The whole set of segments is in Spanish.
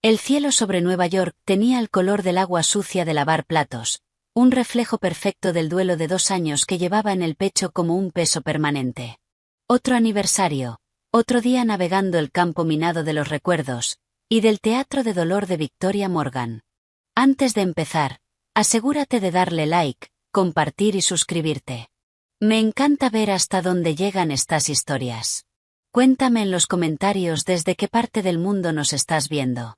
El cielo sobre Nueva York tenía el color del agua sucia de lavar platos, un reflejo perfecto del duelo de 2 años que llevaba en el pecho como un peso permanente. Otro aniversario, otro día navegando el campo minado de los recuerdos, y del teatro de dolor de Victoria Morgan. Antes de empezar, asegúrate de darle like, compartir y suscribirte. Me encanta ver hasta dónde llegan estas historias. Cuéntame en los comentarios desde qué parte del mundo nos estás viendo.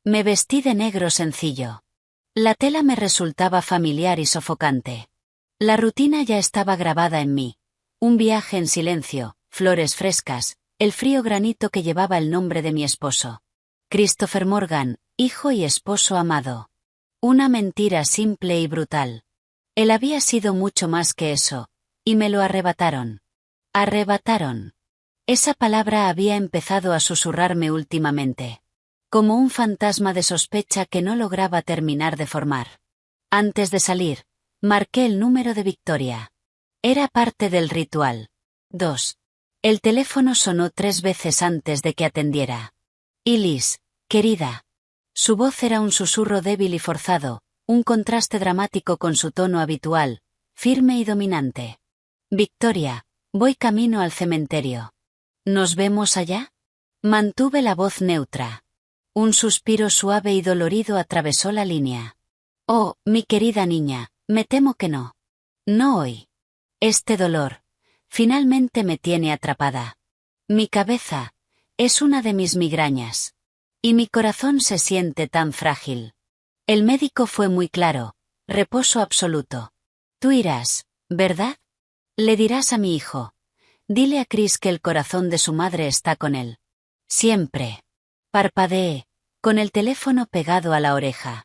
Me vestí de negro sencillo. La tela me resultaba familiar y sofocante. La rutina ya estaba grabada en mí. Un viaje en silencio, flores frescas, el frío granito que llevaba el nombre de mi esposo. Christopher Morgan, hijo y esposo amado. Una mentira simple y brutal. Él había sido mucho más que eso, y me lo arrebataron. Arrebataron. Esa palabra había empezado a susurrarme últimamente. Como un fantasma de sospecha que no lograba terminar de formar. Antes de salir, marqué el número de Victoria. Era parte del ritual. 2. El teléfono sonó 3 veces antes de que atendiera. Liz, querida. Su voz era un susurro débil y forzado, un contraste dramático con su tono habitual, firme y dominante. Victoria, voy camino al cementerio. ¿Nos vemos allá? Mantuve la voz neutra. Un suspiro suave y dolorido atravesó la línea. Oh, mi querida niña, me temo que no. No hoy. Este dolor, finalmente me tiene atrapada. Mi cabeza, es una de mis migrañas. Y mi corazón se siente tan frágil. El médico fue muy claro, reposo absoluto. Tú irás, ¿verdad? Le dirás a mi hijo. Dile a Chris que el corazón de su madre está con él. Siempre. Parpadeé, con el teléfono pegado a la oreja.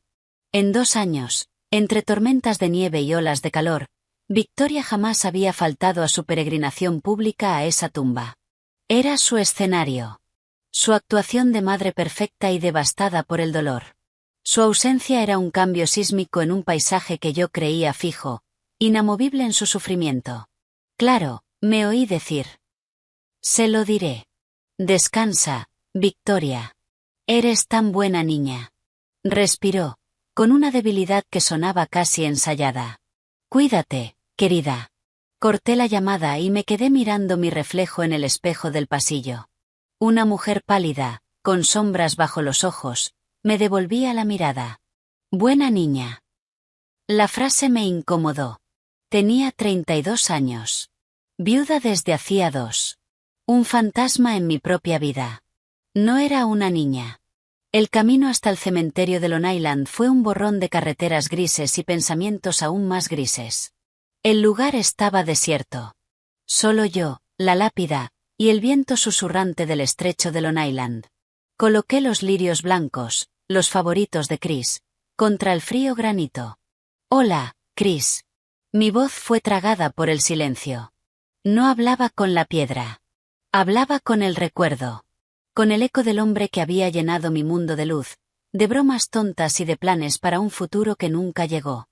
En 2 años, entre tormentas de nieve y olas de calor, Victoria jamás había faltado a su peregrinación pública a esa tumba. Era su escenario. Su actuación de madre perfecta y devastada por el dolor. Su ausencia era un cambio sísmico en un paisaje que yo creía fijo, inamovible en su sufrimiento. Claro, me oí decir. Se lo diré. Descansa, Victoria. Eres tan buena niña. Respiró, con una debilidad que sonaba casi ensayada. Cuídate, querida. Corté la llamada y me quedé mirando mi reflejo en el espejo del pasillo. Una mujer pálida, con sombras bajo los ojos, me devolvía la mirada. Buena niña. La frase me incomodó. Tenía 32 años. Viuda desde hacía 2. Un fantasma en mi propia vida. No era una niña. El camino hasta el cementerio de Long Island fue un borrón de carreteras grises y pensamientos aún más grises. El lugar estaba desierto. Solo yo, la lápida, y el viento susurrante del estrecho de Long Island. Coloqué los lirios blancos, los favoritos de Chris, contra el frío granito. Hola, Chris. Mi voz fue tragada por el silencio. No hablaba con la piedra. Hablaba con el recuerdo. Con el eco del hombre que había llenado mi mundo de luz, de bromas tontas y de planes para un futuro que nunca llegó.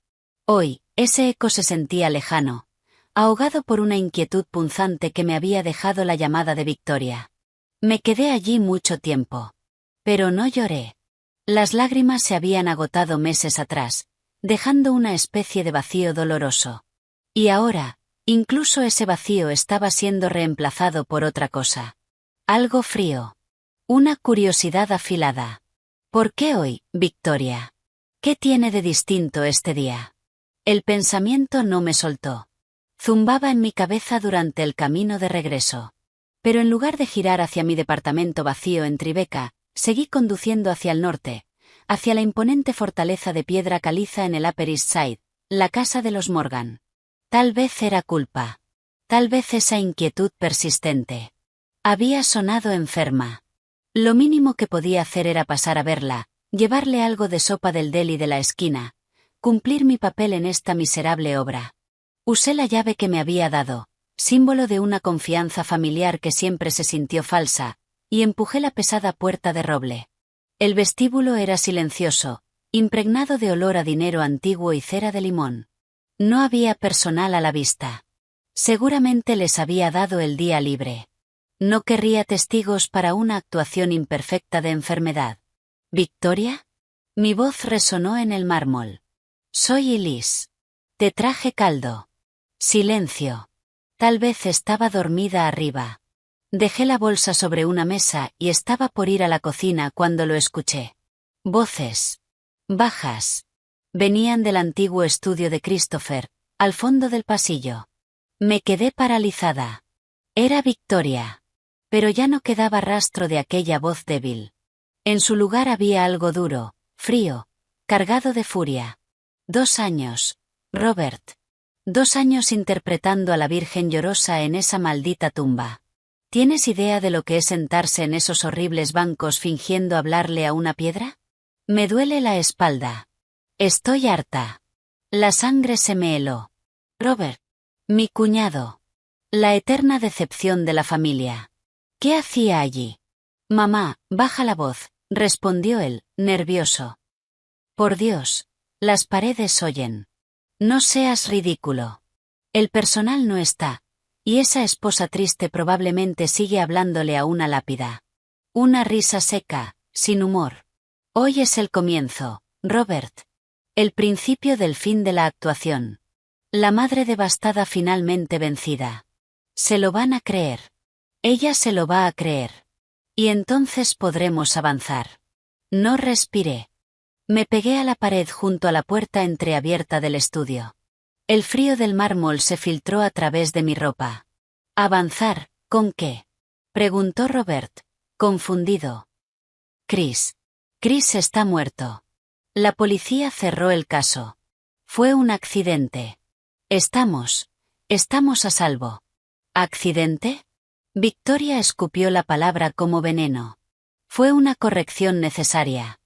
Hoy, ese eco se sentía lejano, ahogado por una inquietud punzante que me había dejado la llamada de Victoria. Me quedé allí mucho tiempo. Pero no lloré. Las lágrimas se habían agotado meses atrás, dejando una especie de vacío doloroso. Y ahora, incluso ese vacío estaba siendo reemplazado por otra cosa. Algo frío. Una curiosidad afilada. ¿Por qué hoy, Victoria? ¿Qué tiene de distinto este día? El pensamiento no me soltó. Zumbaba en mi cabeza durante el camino de regreso. Pero en lugar de girar hacia mi departamento vacío en Tribeca, seguí conduciendo hacia el norte, hacia la imponente fortaleza de piedra caliza en el Upper East Side, la casa de los Morgan. Tal vez era culpa. Tal vez esa inquietud persistente. Había sonado enferma. Lo mínimo que podía hacer era pasar a verla, llevarle algo de sopa del deli de la esquina, cumplir mi papel en esta miserable obra. Usé la llave que me había dado, símbolo de una confianza familiar que siempre se sintió falsa, y empujé la pesada puerta de roble. El vestíbulo era silencioso, impregnado de olor a dinero antiguo y cera de limón. No había personal a la vista. Seguramente les había dado el día libre. No querría testigos para una actuación imperfecta de enfermedad. ¿Victoria? Mi voz resonó en el mármol. Soy Elise. Te traje caldo. Silencio. Tal vez estaba dormida arriba. Dejé la bolsa sobre una mesa y estaba por ir a la cocina cuando lo escuché. Voces. Bajas. Venían del antiguo estudio de Christopher, al fondo del pasillo. Me quedé paralizada. Era Victoria. Pero ya no quedaba rastro de aquella voz débil. En su lugar había algo duro, frío, cargado de furia. 2 años, Robert. 2 años interpretando a la Virgen llorosa en esa maldita tumba. ¿Tienes idea de lo que es sentarse en esos horribles bancos fingiendo hablarle a una piedra? Me duele la espalda. Estoy harta. La sangre se me heló. Robert. Mi cuñado. La eterna decepción de la familia. ¿Qué hacía allí? Mamá, baja la voz, respondió él, nervioso. Por Dios, las paredes oyen. No seas ridículo. El personal no está, y esa esposa triste probablemente sigue hablándole a una lápida. Una risa seca, sin humor. Hoy es el comienzo, Robert. El principio del fin de la actuación. La madre devastada finalmente vencida. Se lo van a creer. Ella se lo va a creer. Y entonces podremos avanzar. No respiré. Me pegué a la pared junto a la puerta entreabierta del estudio. El frío del mármol se filtró a través de mi ropa. ¿Avanzar? ¿Con qué? Preguntó Robert, confundido. Chris. Chris está muerto. La policía cerró el caso. Fue un accidente. Estamos a salvo. ¿Accidente? Victoria escupió la palabra como veneno. Fue una corrección necesaria.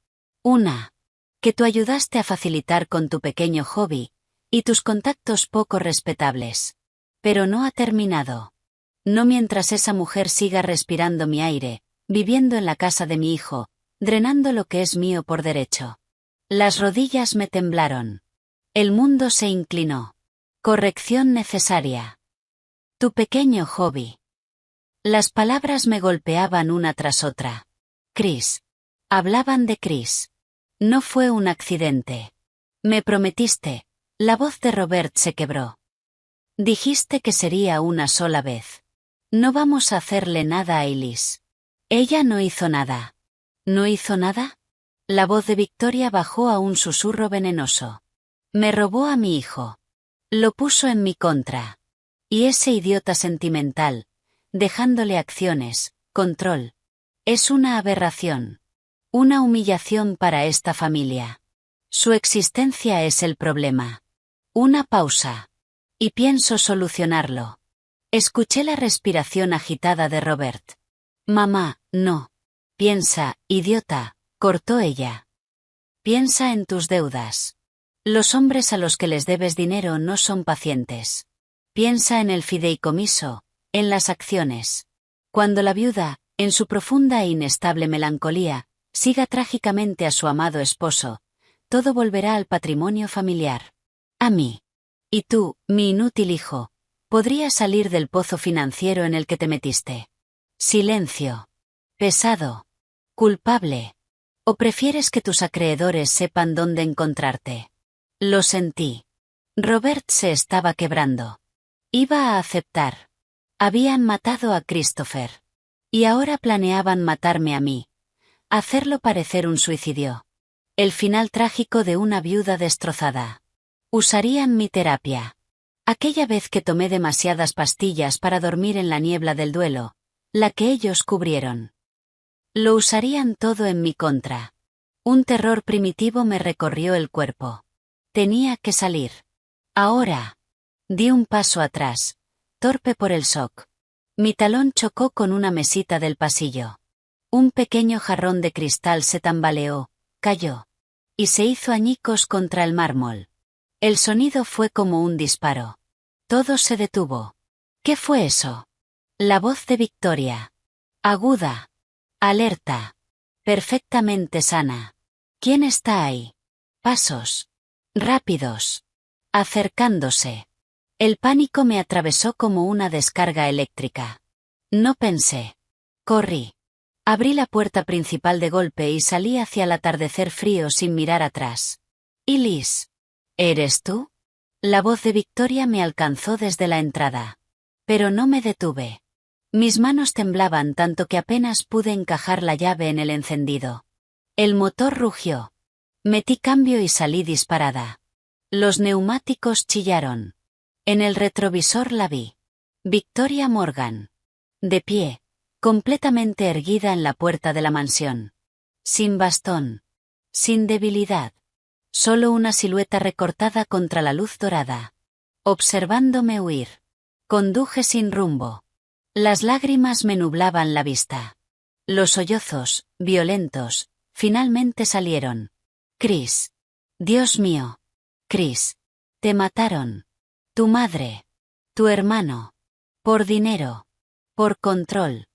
Que tú ayudaste a facilitar con tu pequeño hobby, y tus contactos poco respetables. Pero no ha terminado. No mientras esa mujer siga respirando mi aire, viviendo en la casa de mi hijo, drenando lo que es mío por derecho. Las rodillas me temblaron. El mundo se inclinó. Corrección necesaria. Tu pequeño hobby. Las palabras me golpeaban una tras otra. Chris. Hablaban de Chris. No fue un accidente. Me prometiste. La voz de Robert se quebró. Dijiste que sería una sola vez. No vamos a hacerle nada a Elise. Ella no hizo nada. ¿No hizo nada? La voz de Victoria bajó a un susurro venenoso. Me robó a mi hijo. Lo puso en mi contra. Y ese idiota sentimental, dejándole acciones, control. Es una aberración. Una humillación para esta familia. Su existencia es el problema. Una pausa. Y pienso solucionarlo. Escuché la respiración agitada de Robert. Mamá, no. Piensa, idiota, cortó ella. Piensa en tus deudas. Los hombres a los que les debes dinero no son pacientes. Piensa en el fideicomiso, en las acciones. Cuando la viuda, en su profunda e inestable melancolía, siga trágicamente a su amado esposo, todo volverá al patrimonio familiar. A mí. Y tú, mi inútil hijo, podrías salir del pozo financiero en el que te metiste. Silencio. Pesado. Culpable. ¿O prefieres que tus acreedores sepan dónde encontrarte? Lo sentí. Robert se estaba quebrando. Iba a aceptar. Habían matado a Christopher. Y ahora planeaban matarme a mí. Hacerlo parecer un suicidio. El final trágico de una viuda destrozada. Usarían mi terapia. Aquella vez que tomé demasiadas pastillas para dormir en la niebla del duelo, la que ellos cubrieron. Lo usarían todo en mi contra. Un terror primitivo me recorrió el cuerpo. Tenía que salir. Ahora. Di un paso atrás, torpe por el shock. Mi talón chocó con una mesita del pasillo. Un pequeño jarrón de cristal se tambaleó, cayó. Y se hizo añicos contra el mármol. El sonido fue como un disparo. Todo se detuvo. ¿Qué fue eso? La voz de Victoria. Aguda. Alerta. Perfectamente sana. ¿Quién está ahí? Pasos. Rápidos. Acercándose. El pánico me atravesó como una descarga eléctrica. No pensé. Corrí. Abrí la puerta principal de golpe y salí hacia el atardecer frío sin mirar atrás. ¿Y Liz? ¿Eres tú? La voz de Victoria me alcanzó desde la entrada. Pero no me detuve. Mis manos temblaban tanto que apenas pude encajar la llave en el encendido. El motor rugió. Metí cambio y salí disparada. Los neumáticos chillaron. En el retrovisor la vi. Victoria Morgan. De pie, completamente erguida en la puerta de la mansión. Sin bastón. Sin debilidad. Solo una silueta recortada contra la luz dorada. Observándome huir. Conduje sin rumbo. Las lágrimas me nublaban la vista. Los sollozos, violentos, finalmente salieron. Chris. Dios mío. Chris. Te mataron. Tu madre. Tu hermano. Por dinero. Por control.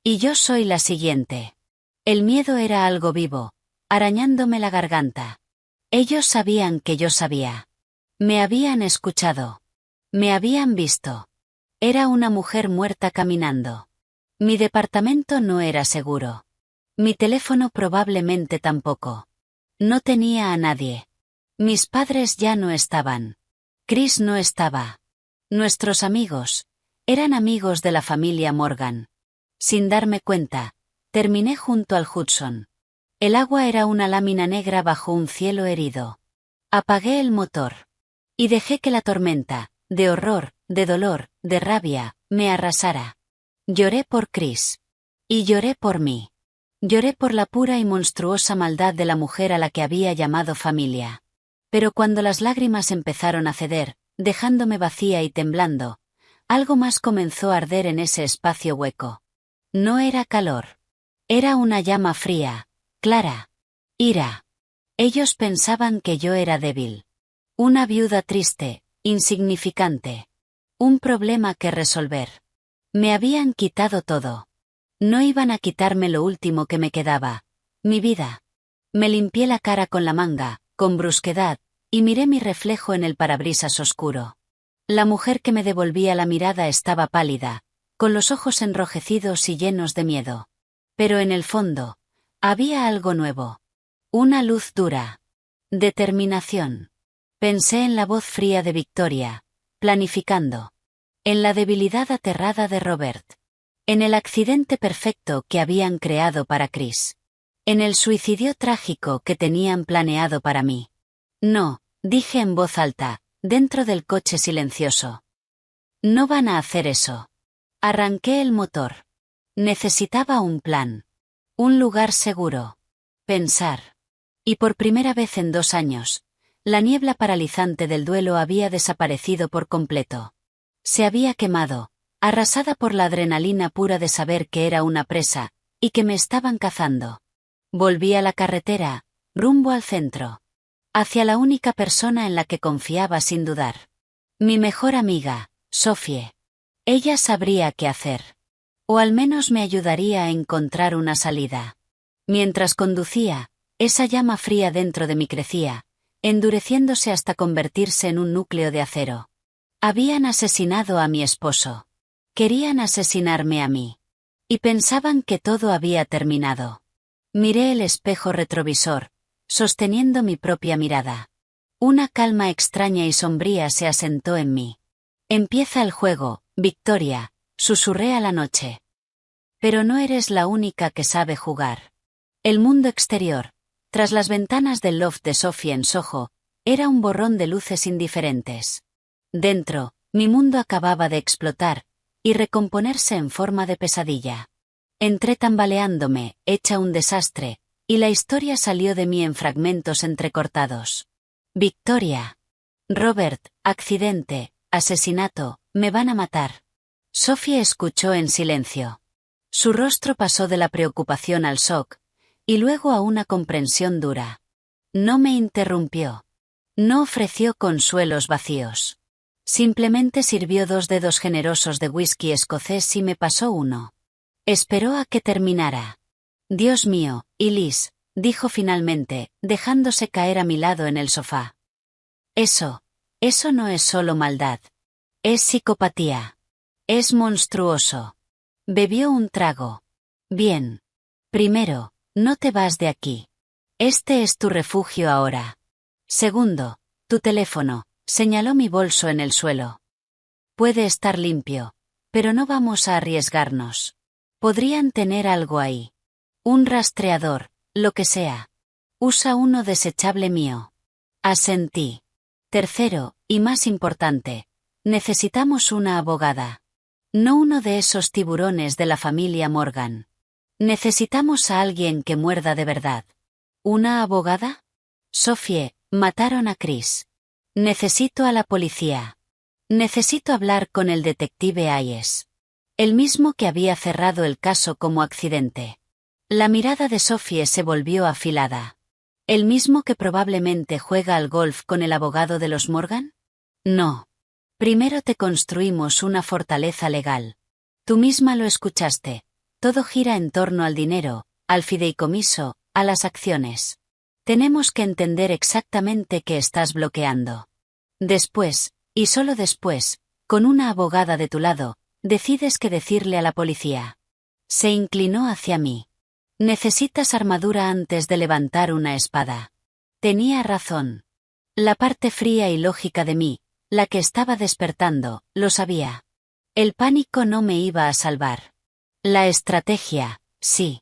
Y yo soy la siguiente. El miedo era algo vivo, arañándome la garganta. Ellos sabían que yo sabía. Me habían escuchado. Me habían visto. Era una mujer muerta caminando. Mi departamento no era seguro. Mi teléfono probablemente tampoco. No tenía a nadie. Mis padres ya no estaban. Chris no estaba. Nuestros amigos. Eran amigos de la familia Morgan. Sin darme cuenta, terminé junto al Hudson. El agua era una lámina negra bajo un cielo herido. Apagué el motor. Y dejé que la tormenta, de horror, de dolor, de rabia, me arrasara. Lloré por Chris. Y lloré por mí. Lloré por la pura y monstruosa maldad de la mujer a la que había llamado familia. Pero cuando las lágrimas empezaron a ceder, dejándome vacía y temblando, algo más comenzó a arder en ese espacio hueco. No era calor. Era una llama fría, clara. Ira. Ellos pensaban que yo era débil. Una viuda triste, insignificante. Un problema que resolver. Me habían quitado todo. No iban a quitarme lo último que me quedaba. Mi vida. Me limpié la cara con la manga, con brusquedad, y miré mi reflejo en el parabrisas oscuro. La mujer que me devolvía la mirada estaba pálida, con los ojos enrojecidos y llenos de miedo. Pero en el fondo, había algo nuevo. Una luz dura. Determinación. Pensé en la voz fría de Victoria, planificando. En la debilidad aterrada de Robert. En el accidente perfecto que habían creado para Chris. En el suicidio trágico que tenían planeado para mí. No, dije en voz alta, dentro del coche silencioso. No van a hacer eso. Arranqué el motor. Necesitaba un plan. Un lugar seguro. Pensar. Y por primera vez en 2 años, la niebla paralizante del duelo había desaparecido por completo. Se había quemado, arrasada por la adrenalina pura de saber que era una presa, y que me estaban cazando. Volví a la carretera, rumbo al centro. Hacia la única persona en la que confiaba sin dudar. Mi mejor amiga, Sophie. Ella sabría qué hacer. O al menos me ayudaría a encontrar una salida. Mientras conducía, esa llama fría dentro de mí crecía, endureciéndose hasta convertirse en un núcleo de acero. Habían asesinado a mi esposo. Querían asesinarme a mí. Y pensaban que todo había terminado. Miré el espejo retrovisor, sosteniendo mi propia mirada. Una calma extraña y sombría se asentó en mí. Empieza el juego, Victoria, susurré a la noche. Pero no eres la única que sabe jugar. El mundo exterior, tras las ventanas del loft de Sophie en Soho, era un borrón de luces indiferentes. Dentro, mi mundo acababa de explotar, y recomponerse en forma de pesadilla. Entré tambaleándome, hecha un desastre, y la historia salió de mí en fragmentos entrecortados. Victoria. Robert, accidente, asesinato, me van a matar. Sophie escuchó en silencio. Su rostro pasó de la preocupación al shock, y luego a una comprensión dura. No me interrumpió. No ofreció consuelos vacíos. Simplemente sirvió 2 dedos generosos de whisky escocés y me pasó uno. Esperó a que terminara. Dios mío, y Liz, dijo finalmente, dejándose caer a mi lado en el sofá. Eso no es solo maldad. Es psicopatía. Es monstruoso. Bebió un trago. Bien. Primero, no te vas de aquí. Este es tu refugio ahora. Segundo, tu teléfono, señaló mi bolso en el suelo. Puede estar limpio, pero no vamos a arriesgarnos. Podrían tener algo ahí. Un rastreador, lo que sea. Usa uno desechable mío. Asentí. Tercero, y más importante, necesitamos una abogada. No uno de esos tiburones de la familia Morgan. Necesitamos a alguien que muerda de verdad. ¿Una abogada? Sophie, mataron a Chris. Necesito a la policía. Necesito hablar con el detective Hayes. El mismo que había cerrado el caso como accidente. La mirada de Sophie se volvió afilada. ¿El mismo que probablemente juega al golf con el abogado de los Morgan? No. Primero te construimos una fortaleza legal. Tú misma lo escuchaste. Todo gira en torno al dinero, al fideicomiso, a las acciones. Tenemos que entender exactamente qué estás bloqueando. Después, y solo después, con una abogada de tu lado, decides qué decirle a la policía. Se inclinó hacia mí. Necesitas armadura antes de levantar una espada. Tenía razón. La parte fría y lógica de mí, la que estaba despertando, lo sabía. El pánico no me iba a salvar. La estrategia, sí.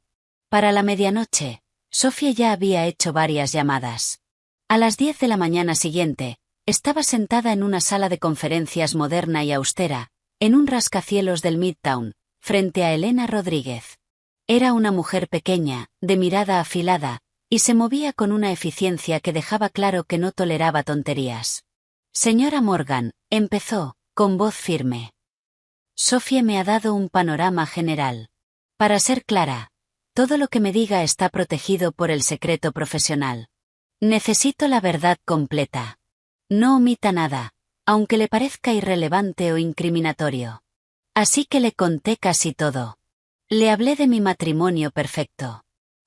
Para la medianoche, Sophie ya había hecho varias llamadas. A las 10 de la mañana siguiente, estaba sentada en una sala de conferencias moderna y austera, en un rascacielos del Midtown, frente a Elena Rodríguez. Era una mujer pequeña, de mirada afilada, y se movía con una eficiencia que dejaba claro que no toleraba tonterías. Señora Morgan, empezó, con voz firme. Sophie me ha dado un panorama general. Para ser clara, todo lo que me diga está protegido por el secreto profesional. Necesito la verdad completa. No omita nada, aunque le parezca irrelevante o incriminatorio. Así que le conté casi todo. Le hablé de mi matrimonio perfecto.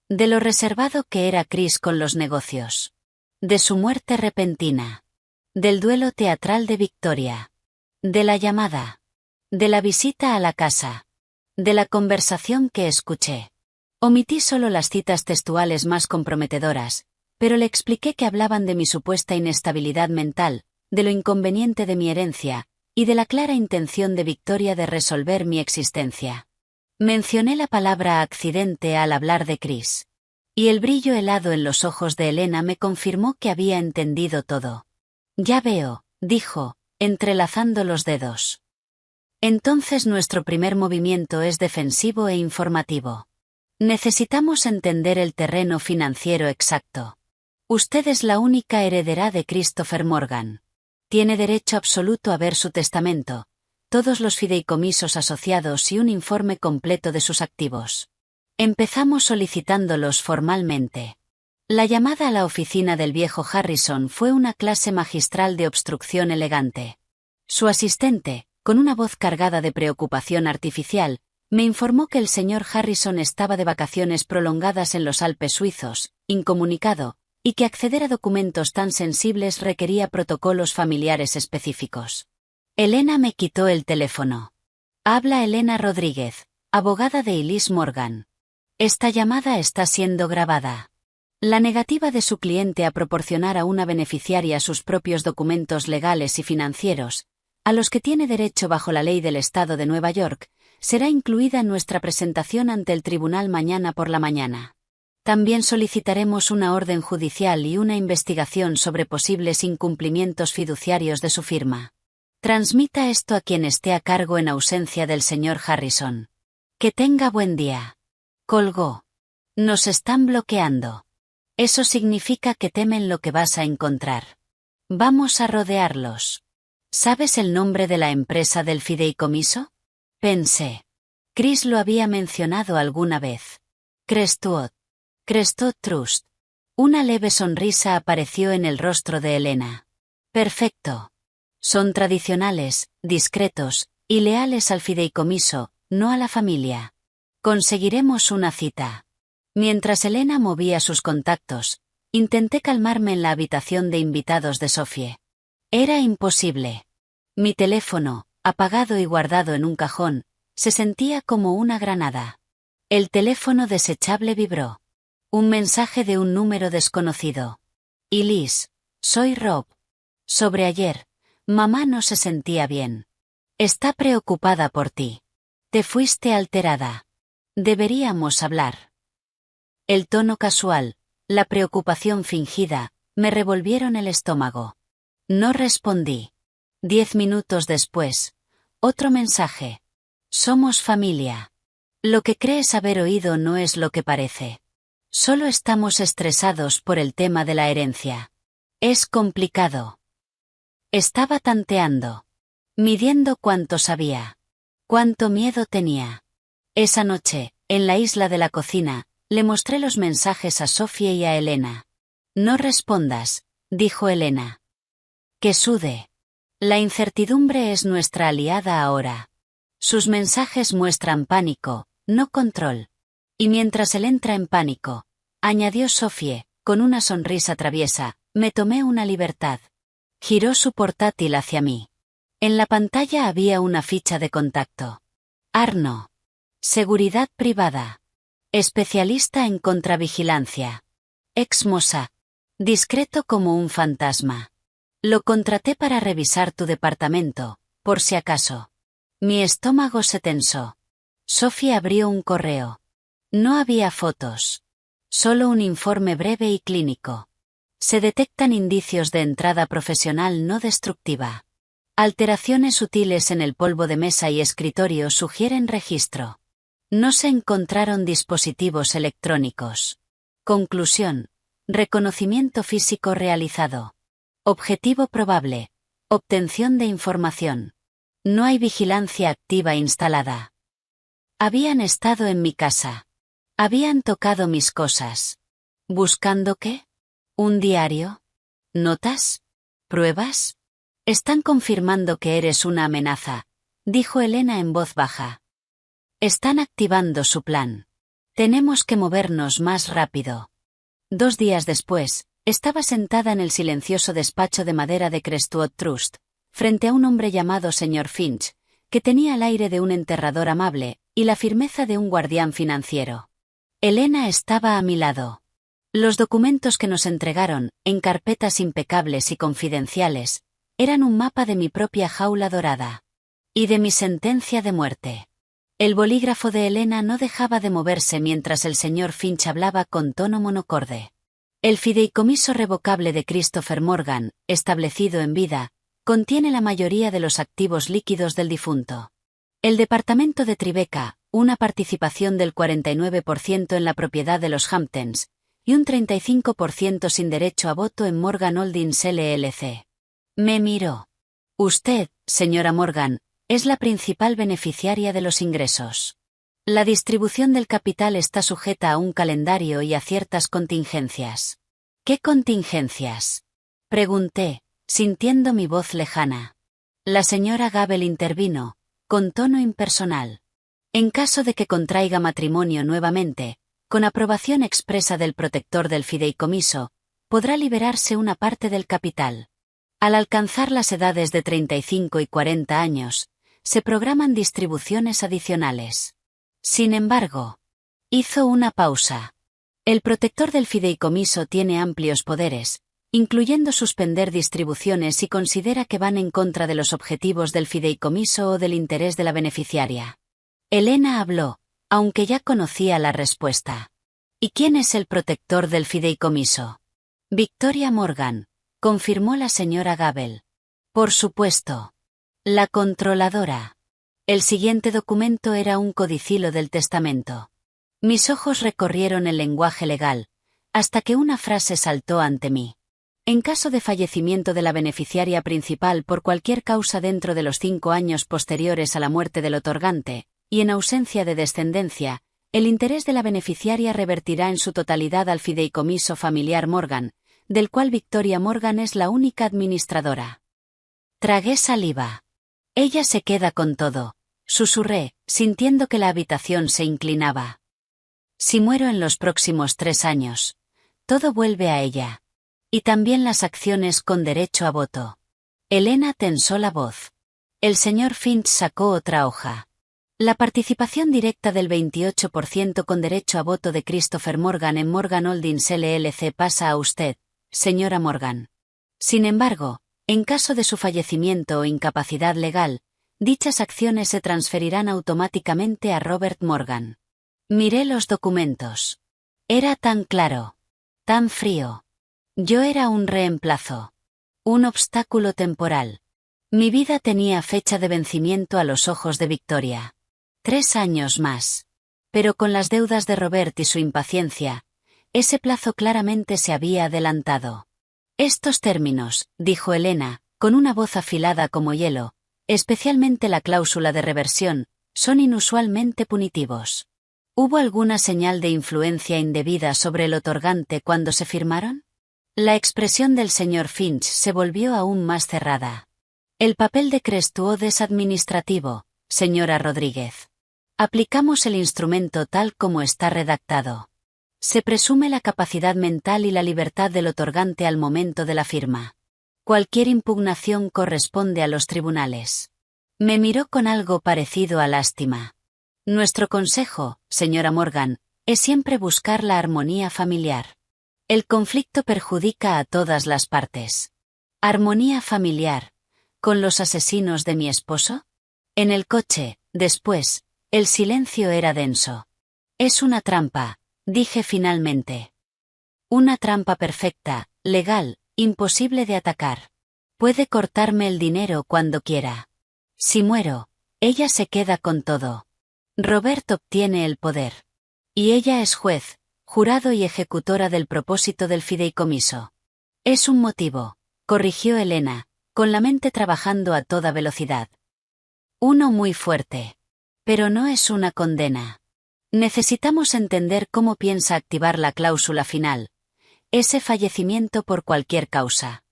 De lo reservado que era Chris con los negocios. De su muerte repentina. Del duelo teatral de Victoria. De la llamada. De la visita a la casa. De la conversación que escuché. Omití solo las citas textuales más comprometedoras, pero le expliqué que hablaban de mi supuesta inestabilidad mental, de lo inconveniente de mi herencia, y de la clara intención de Victoria de resolver mi existencia. Mencioné la palabra accidente al hablar de Chris. Y el brillo helado en los ojos de Elena me confirmó que había entendido todo. Ya veo, dijo, entrelazando los dedos. Entonces nuestro primer movimiento es defensivo e informativo. Necesitamos entender el terreno financiero exacto. Usted es la única heredera de Christopher Morgan. Tiene derecho absoluto a ver su testamento, todos los fideicomisos asociados y un informe completo de sus activos. Empezamos solicitándolos formalmente. La llamada a la oficina del viejo Harrison fue una clase magistral de obstrucción elegante. Su asistente, con una voz cargada de preocupación artificial, me informó que el señor Harrison estaba de vacaciones prolongadas en los Alpes suizos, incomunicado, y que acceder a documentos tan sensibles requería protocolos familiares específicos. Elena me quitó el teléfono. Habla Elena Rodríguez, abogada de Elise Morgan. Esta llamada está siendo grabada. La negativa de su cliente a proporcionar a una beneficiaria sus propios documentos legales y financieros, a los que tiene derecho bajo la ley del Estado de Nueva York, será incluida en nuestra presentación ante el tribunal mañana por la mañana. También solicitaremos una orden judicial y una investigación sobre posibles incumplimientos fiduciarios de su firma. Transmita esto a quien esté a cargo en ausencia del señor Harrison. Que tenga buen día. Colgó. Nos están bloqueando. Eso significa que temen lo que vas a encontrar. Vamos a rodearlos. ¿Sabes el nombre de la empresa del fideicomiso? Pensé. Chris lo había mencionado alguna vez. Crestwood. Crestwood Trust. Una leve sonrisa apareció en el rostro de Elena. Perfecto. Son tradicionales, discretos, y leales al fideicomiso, no a la familia. Conseguiremos una cita. Mientras Elena movía sus contactos, intenté calmarme en la habitación de invitados de Sophie. Era imposible. Mi teléfono, apagado y guardado en un cajón, se sentía como una granada. El teléfono desechable vibró. Un mensaje de un número desconocido. Y Liz, soy Rob. Sobre ayer, mamá no se sentía bien. Está preocupada por ti. Te fuiste alterada. Deberíamos hablar. El tono casual, la preocupación fingida, me revolvieron el estómago. No respondí. 10 minutos después, otro mensaje. Somos familia. Lo que crees haber oído no es lo que parece. Solo estamos estresados por el tema de la herencia. Es complicado. Estaba tanteando. Midiendo cuánto sabía. Cuánto miedo tenía. Esa noche, en la isla de la cocina, le mostré los mensajes a Sofía y a Elena. No respondas, dijo Elena. Que sude. La incertidumbre es nuestra aliada ahora. Sus mensajes muestran pánico, no control. Y mientras él entra en pánico, añadió Sofía, con una sonrisa traviesa, me tomé una libertad. Giró su portátil hacia mí. En la pantalla había una ficha de contacto. Arno. Seguridad privada. Especialista en contravigilancia. Ex Mossad. Discreto como un fantasma. Lo contraté para revisar tu departamento, por si acaso. Mi estómago se tensó. Sofía abrió un correo. No había fotos. Solo un informe breve y clínico. Se detectan indicios de entrada profesional no destructiva. Alteraciones sutiles en el polvo de mesa y escritorio sugieren registro. No se encontraron dispositivos electrónicos. Conclusión. Reconocimiento físico realizado. Objetivo probable. Obtención de información. No hay vigilancia activa instalada. Habían estado en mi casa. Habían tocado mis cosas. ¿Buscando qué? ¿Un diario? ¿Notas? ¿Pruebas? Están confirmando que eres una amenaza, dijo Elena en voz baja. Están activando su plan. Tenemos que movernos más rápido. 2 días después, estaba sentada en el silencioso despacho de madera de Crestwood Trust, frente a un hombre llamado señor Finch, que tenía el aire de un enterrador amable y la firmeza de un guardián financiero. Elena estaba a mi lado. Los documentos que nos entregaron, en carpetas impecables y confidenciales, eran un mapa de mi propia jaula dorada. Y de mi sentencia de muerte. El bolígrafo de Elena no dejaba de moverse mientras el señor Finch hablaba con tono monocorde. El fideicomiso revocable de Christopher Morgan, establecido en vida, contiene la mayoría de los activos líquidos del difunto. El departamento de Tribeca, una participación del 49% en la propiedad de los Hamptons, y un 35% sin derecho a voto en Morgan Holdings LLC. Me miró. Usted, señora Morgan, es la principal beneficiaria de los ingresos. La distribución del capital está sujeta a un calendario y a ciertas contingencias. ¿Qué contingencias? Pregunté, sintiendo mi voz lejana. La señora Gabel intervino, con tono impersonal. En caso de que contraiga matrimonio nuevamente, con aprobación expresa del protector del fideicomiso, podrá liberarse una parte del capital. Al alcanzar las edades de 35 y 40 años, se programan distribuciones adicionales. Sin embargo, hizo una pausa. El protector del fideicomiso tiene amplios poderes, incluyendo suspender distribuciones si considera que van en contra de los objetivos del fideicomiso o del interés de la beneficiaria. Elena habló, aunque ya conocía la respuesta. ¿Y quién es el protector del fideicomiso? Victoria Morgan, confirmó la señora Gabel. Por supuesto. La controladora. El siguiente documento era un codicilo del testamento. Mis ojos recorrieron el lenguaje legal, hasta que una frase saltó ante mí. En caso de fallecimiento de la beneficiaria principal por cualquier causa dentro de los 5 años posteriores a la muerte del otorgante, y en ausencia de descendencia, el interés de la beneficiaria revertirá en su totalidad al fideicomiso familiar Morgan, del cual Victoria Morgan es la única administradora. Tragué saliva. Ella se queda con todo, susurré, sintiendo que la habitación se inclinaba. Si muero en los próximos 3 años, todo vuelve a ella. Y también las acciones con derecho a voto. Elena tensó la voz. El señor Finch sacó otra hoja. La participación directa del 28% con derecho a voto de Christopher Morgan en Morgan Holdings LLC pasa a usted, señora Morgan. Sin embargo, en caso de su fallecimiento o incapacidad legal, dichas acciones se transferirán automáticamente a Robert Morgan. Miré los documentos. Era tan claro. Tan frío. Yo era un reemplazo. Un obstáculo temporal. Mi vida tenía fecha de vencimiento a los ojos de Victoria. 3 años más. Pero con las deudas de Robert y su impaciencia, ese plazo claramente se había adelantado. Estos términos, dijo Elena, con una voz afilada como hielo, especialmente la cláusula de reversión, son inusualmente punitivos. ¿Hubo alguna señal de influencia indebida sobre el otorgante cuando se firmaron? La expresión del señor Finch se volvió aún más cerrada. El papel de Crestuod es administrativo, señora Rodríguez. Aplicamos el instrumento tal como está redactado. Se presume la capacidad mental y la libertad del otorgante al momento de la firma. Cualquier impugnación corresponde a los tribunales. Me miró con algo parecido a lástima. Nuestro consejo, señora Morgan, es siempre buscar la armonía familiar. El conflicto perjudica a todas las partes. ¿Armonía familiar? ¿Con los asesinos de mi esposo? En el coche, después, el silencio era denso. Es una trampa, dije finalmente. Una trampa perfecta, legal, imposible de atacar. Puede cortarme el dinero cuando quiera. Si muero, ella se queda con todo. Robert obtiene el poder. Y ella es juez, jurado y ejecutora del propósito del fideicomiso. Es un motivo, corrigió Elena, con la mente trabajando a toda velocidad. Uno muy fuerte. Pero no es una condena. Necesitamos entender cómo piensa activar la cláusula final, ese fallecimiento por cualquier causa.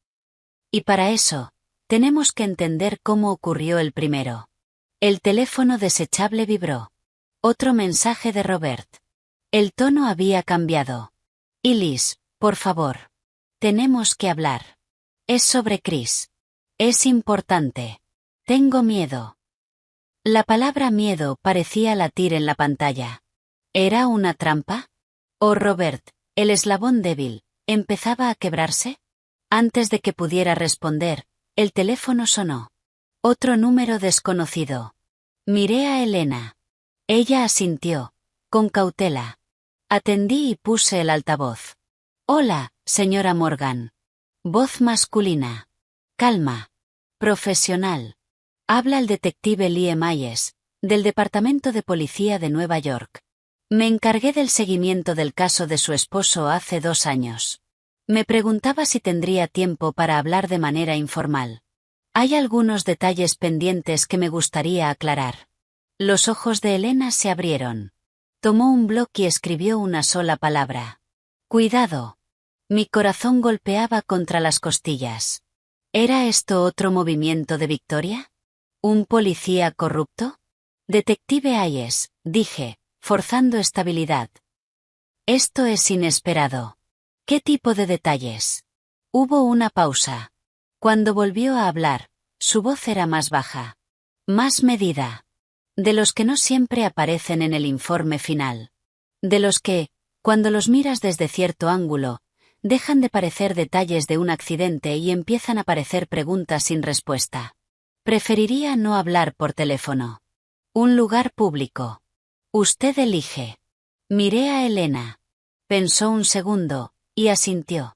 Y para eso, tenemos que entender cómo ocurrió el primero. El teléfono desechable vibró. Otro mensaje de Robert. El tono había cambiado. Ellis, por favor. Tenemos que hablar. Es sobre Chris. Es importante. Tengo miedo. La palabra miedo parecía latir en la pantalla. ¿Era una trampa? ¿O Robert, el eslabón débil, empezaba a quebrarse? Antes de que pudiera responder, el teléfono sonó. Otro número desconocido. Miré a Elena. Ella asintió, con cautela. Atendí y puse el altavoz. Hola, señora Morgan. Voz masculina. Calma. Profesional. Habla el detective Lee Myers, del Departamento de Policía de Nueva York. Me encargué del seguimiento del caso de su esposo hace 2 años. Me preguntaba si tendría tiempo para hablar de manera informal. Hay algunos detalles pendientes que me gustaría aclarar. Los ojos de Elena se abrieron. Tomó un bloc y escribió una sola palabra. Cuidado. Mi corazón golpeaba contra las costillas. ¿Era esto otro movimiento de Victoria? ¿Un policía corrupto? Detective Hayes, dije, forzando estabilidad. Esto es inesperado. ¿Qué tipo de detalles? Hubo una pausa. Cuando volvió a hablar, su voz era más baja. Más medida. De los que no siempre aparecen en el informe final. De los que, cuando los miras desde cierto ángulo, dejan de parecer detalles de un accidente y empiezan a parecer preguntas sin respuesta. Preferiría no hablar por teléfono. Un lugar público. Usted elige. Miré a Elena. Pensó un segundo, y asintió.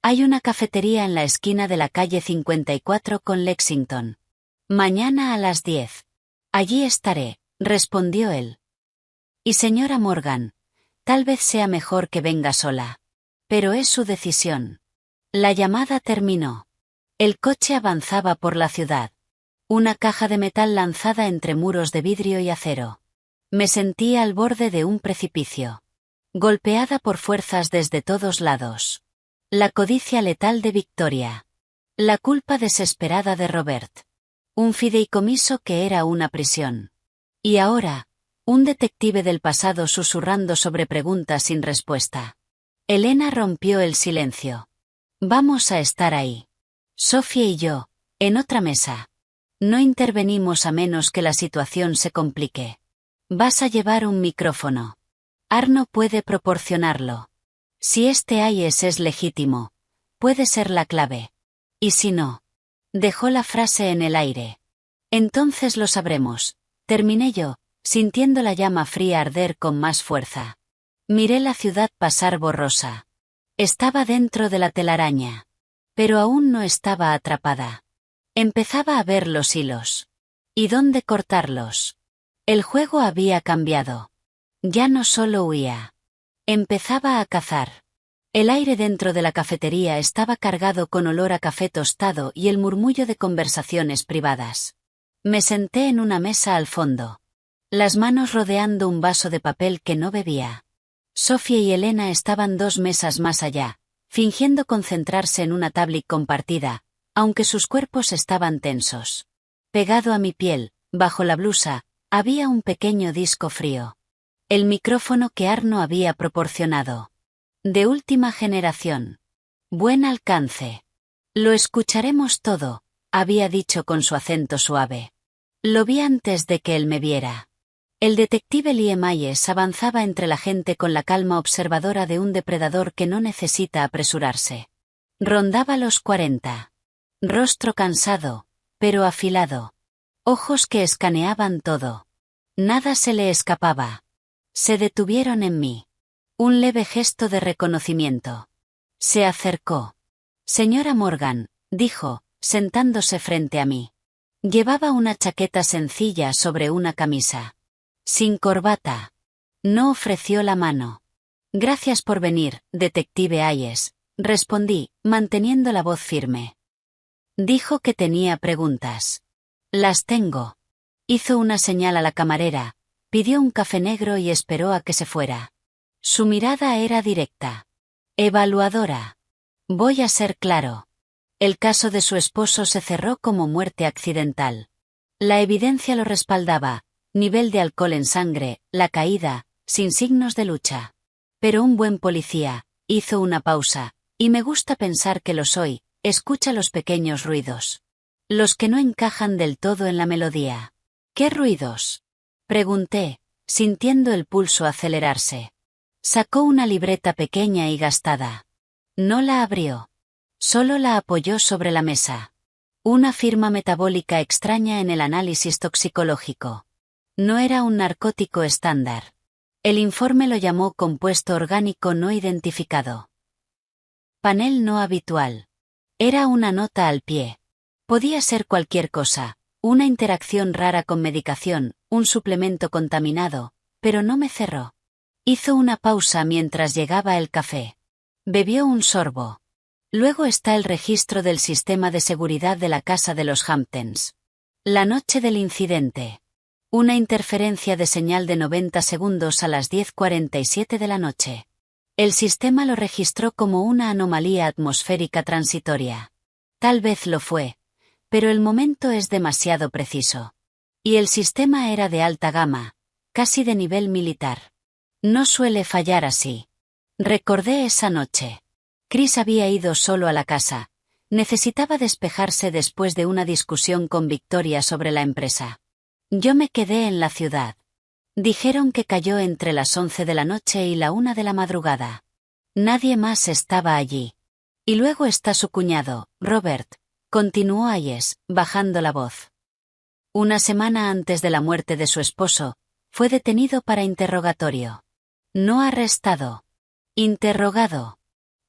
Hay una cafetería en la esquina de la calle 54 con Lexington. Mañana a las 10. Allí estaré, respondió él. Y señora Morgan, tal vez sea mejor que venga sola. Pero es su decisión. La llamada terminó. El coche avanzaba por la ciudad. Una caja de metal lanzada entre muros de vidrio y acero. Me sentí al borde de un precipicio. Golpeada por fuerzas desde todos lados. La codicia letal de Victoria. La culpa desesperada de Robert. Un fideicomiso que era una prisión. Y ahora, un detective del pasado susurrando sobre preguntas sin respuesta. Elena rompió el silencio. Vamos a estar ahí. Sophie y yo, en otra mesa. No intervenimos a menos que la situación se complique. Vas a llevar un micrófono. Arno puede proporcionarlo. Si este IES es legítimo, puede ser la clave. ¿Y si no? Dejó la frase en el aire. Entonces lo sabremos. Terminé yo, sintiendo la llama fría arder con más fuerza. Miré la ciudad pasar borrosa. Estaba dentro de la telaraña. Pero aún no estaba atrapada. Empezaba a ver los hilos. ¿Y dónde cortarlos? El juego había cambiado. Ya no solo huía. Empezaba a cazar. El aire dentro de la cafetería estaba cargado con olor a café tostado y el murmullo de conversaciones privadas. Me senté en una mesa al fondo. Las manos rodeando un vaso de papel que no bebía. Sofía y Elena estaban 2 mesas más allá, fingiendo concentrarse en una tablet compartida, aunque sus cuerpos estaban tensos. Pegado a mi piel, bajo la blusa, había un pequeño disco frío. El micrófono que Arno había proporcionado. De última generación. Buen alcance. Lo escucharemos todo, había dicho con su acento suave. Lo vi antes de que él me viera. El detective Liam Myers avanzaba entre la gente con la calma observadora de un depredador que no necesita apresurarse. Rondaba los 40. Rostro cansado, pero afilado. Ojos que escaneaban todo. Nada se le escapaba. Se detuvieron en mí. Un leve gesto de reconocimiento. Se acercó. Señora Morgan, dijo, sentándose frente a mí. Llevaba una chaqueta sencilla sobre una camisa. Sin corbata. No ofreció la mano. Gracias por venir, detective Hayes, respondí, manteniendo la voz firme. Dijo que tenía preguntas. Las tengo. Hizo una señal a la camarera, pidió un café negro y esperó a que se fuera. Su mirada era directa. Evaluadora. Voy a ser claro. El caso de su esposo se cerró como muerte accidental. La evidencia lo respaldaba, nivel de alcohol en sangre, la caída, sin signos de lucha. Pero un buen policía, hizo una pausa, y me gusta pensar que lo soy, escucha los pequeños ruidos. Los que no encajan del todo en la melodía. ¿Qué ruidos? Pregunté, sintiendo el pulso acelerarse. Sacó una libreta pequeña y gastada. No la abrió. Solo la apoyó sobre la mesa. Una firma metabólica extraña en el análisis toxicológico. No era un narcótico estándar. El informe lo llamó compuesto orgánico no identificado. Panel no habitual. Era una nota al pie. Podía ser cualquier cosa, una interacción rara con medicación, un suplemento contaminado, pero no me cerró. Hizo una pausa mientras llegaba el café. Bebió un sorbo. Luego está el registro del sistema de seguridad de la casa de los Hamptons. La noche del incidente. Una interferencia de señal de 90 segundos a las 10:47 de la noche. El sistema lo registró como una anomalía atmosférica transitoria. Tal vez lo fue, pero el momento es demasiado preciso. Y el sistema era de alta gama, casi de nivel militar. No suele fallar así. Recordé esa noche. Chris había ido solo a la casa. Necesitaba despejarse después de una discusión con Victoria sobre la empresa. Yo me quedé en la ciudad. Dijeron que cayó entre las 11 de la noche y la 1 de la madrugada. Nadie más estaba allí. Y luego está su cuñado, Robert, continuó Hayes, bajando la voz. Una semana antes de la muerte de su esposo, fue detenido para interrogatorio. No arrestado. Interrogado.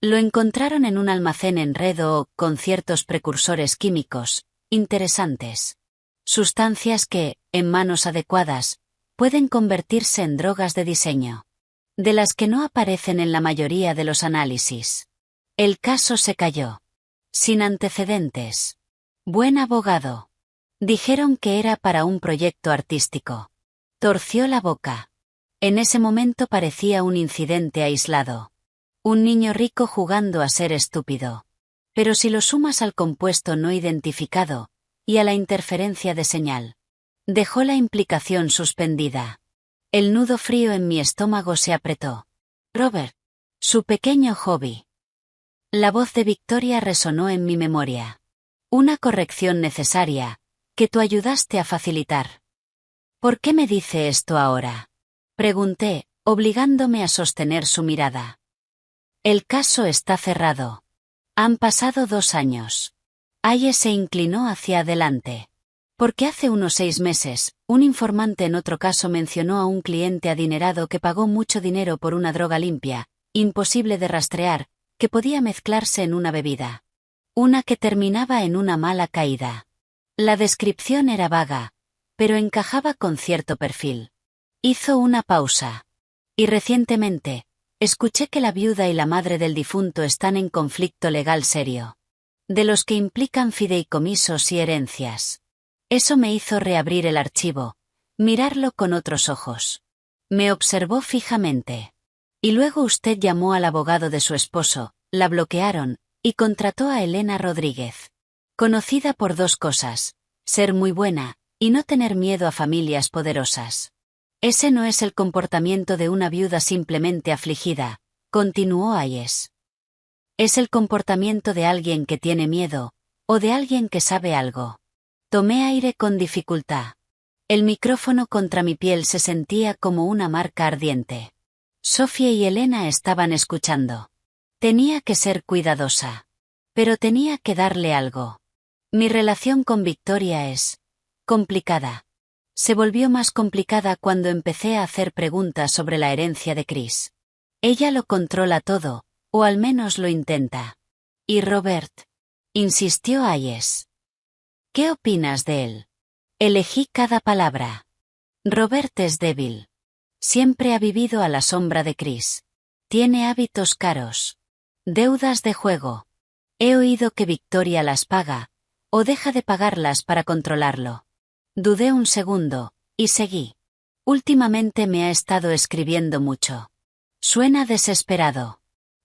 Lo encontraron en un almacén en Red Oak con ciertos precursores químicos, interesantes. Sustancias que, en manos adecuadas, pueden convertirse en drogas de diseño. De las que no aparecen en la mayoría de los análisis. El caso se cayó. Sin antecedentes. Buen abogado. Dijeron que era para un proyecto artístico. Torció la boca. En ese momento parecía un incidente aislado. Un niño rico jugando a ser estúpido. Pero si lo sumas al compuesto no identificado, y a la interferencia de señal. Dejó la implicación suspendida. El nudo frío en mi estómago se apretó. Robert. Su pequeño hobby. La voz de Victoria resonó en mi memoria. Una corrección necesaria, que tú ayudaste a facilitar. ¿Por qué me dice esto ahora? Pregunté, obligándome a sostener su mirada. El caso está cerrado. Han pasado 2 años. Hayes se inclinó hacia adelante. Porque hace unos 6 meses, un informante en otro caso mencionó a un cliente adinerado que pagó mucho dinero por una droga limpia, imposible de rastrear, que podía mezclarse en una bebida. Una que terminaba en una mala caída. La descripción era vaga, pero encajaba con cierto perfil. Hizo una pausa. Y recientemente, escuché que la viuda y la madre del difunto están en conflicto legal serio. De los que implican fideicomisos y herencias. Eso me hizo reabrir el archivo, mirarlo con otros ojos. Me observó fijamente. Y luego usted llamó al abogado de su esposo, la bloquearon, y contrató a Elena Rodríguez. Conocida por 2 cosas, ser muy buena, y no tener miedo a familias poderosas. Ese no es el comportamiento de una viuda simplemente afligida, continuó Hayes. Es el comportamiento de alguien que tiene miedo, o de alguien que sabe algo. Tomé aire con dificultad. El micrófono contra mi piel se sentía como una marca ardiente. Sofía y Elena estaban escuchando. Tenía que ser cuidadosa. Pero tenía que darle algo. Mi relación con Victoria es complicada. Se volvió más complicada cuando empecé a hacer preguntas sobre la herencia de Chris. Ella lo controla todo, o al menos lo intenta. ¿Y Robert? Insistió Hayes. ¿Qué opinas de él? Elegí cada palabra. Robert es débil. Siempre ha vivido a la sombra de Chris. Tiene hábitos caros. Deudas de juego. He oído que Victoria las paga, o deja de pagarlas para controlarlo. Dudé un segundo, y seguí. Últimamente me ha estado escribiendo mucho. Suena desesperado.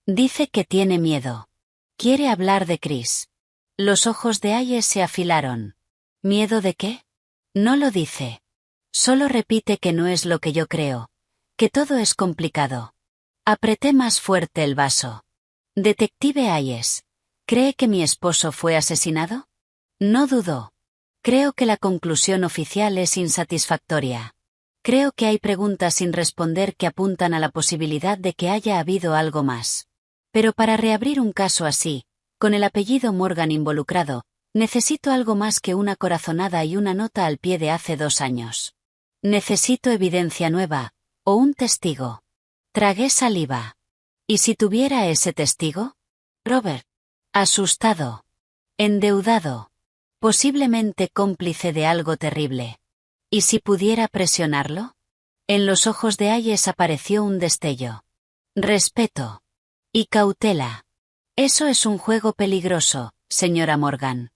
Dice que tiene miedo. Quiere hablar de Chris. Los ojos de Hayes se afilaron. ¿Miedo de qué? No lo dice. Solo repite que no es lo que yo creo. Que todo es complicado. Apreté más fuerte el vaso. Detective Hayes. ¿Cree que mi esposo fue asesinado? No dudó. Creo que la conclusión oficial es insatisfactoria. Creo que hay preguntas sin responder que apuntan a la posibilidad de que haya habido algo más. Pero para reabrir un caso así, con el apellido Morgan involucrado, necesito algo más que una corazonada y una nota al pie de hace 2 años. Necesito evidencia nueva, o un testigo. Tragué saliva. ¿Y si tuviera ese testigo? Robert. Asustado. Endeudado. Posiblemente cómplice de algo terrible. ¿Y si pudiera presionarlo? En los ojos de Hayes apareció un destello. Respeto. Y cautela. Eso es un juego peligroso, señora Morgan.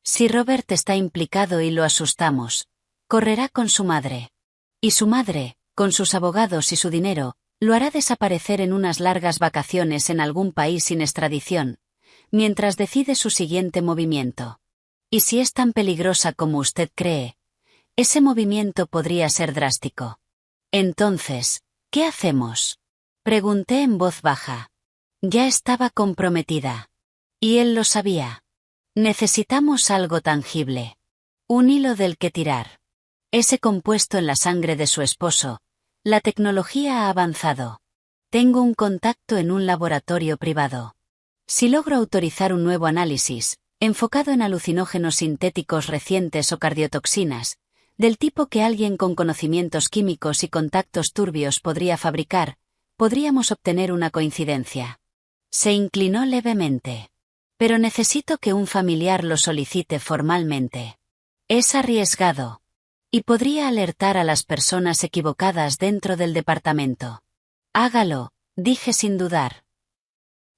Si Robert está implicado y lo asustamos, correrá con su madre. Y su madre, con sus abogados y su dinero, lo hará desaparecer en unas largas vacaciones en algún país sin extradición, mientras decide su siguiente movimiento. Y si es tan peligrosa como usted cree, ese movimiento podría ser drástico. Entonces, ¿qué hacemos? Pregunté en voz baja. Ya estaba comprometida. Y él lo sabía. Necesitamos algo tangible. Un hilo del que tirar. Ese compuesto en la sangre de su esposo. La tecnología ha avanzado. Tengo un contacto en un laboratorio privado. Si logro autorizar un nuevo análisis, enfocado en alucinógenos sintéticos recientes o cardiotoxinas, del tipo que alguien con conocimientos químicos y contactos turbios podría fabricar, podríamos obtener una coincidencia. Se inclinó levemente. Pero necesito que un familiar lo solicite formalmente. Es arriesgado. Y podría alertar a las personas equivocadas dentro del departamento. Hágalo, dije sin dudar.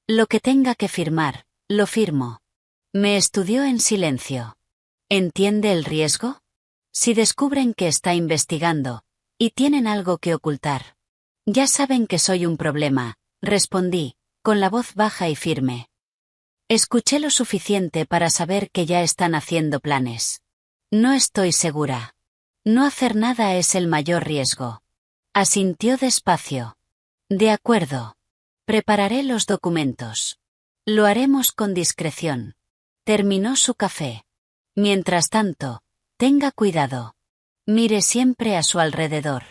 Lo que tenga que firmar, lo firmo. Me estudió en silencio. ¿Entiende el riesgo? Si descubren que está investigando, y tienen algo que ocultar. Ya saben que soy un problema, respondí, con la voz baja y firme. Escuché lo suficiente para saber que ya están haciendo planes. No estoy segura. No hacer nada es el mayor riesgo. Asintió despacio. De acuerdo. Prepararé los documentos. Lo haremos con discreción. Terminó su café. Mientras tanto, tenga cuidado. Mire siempre a su alrededor.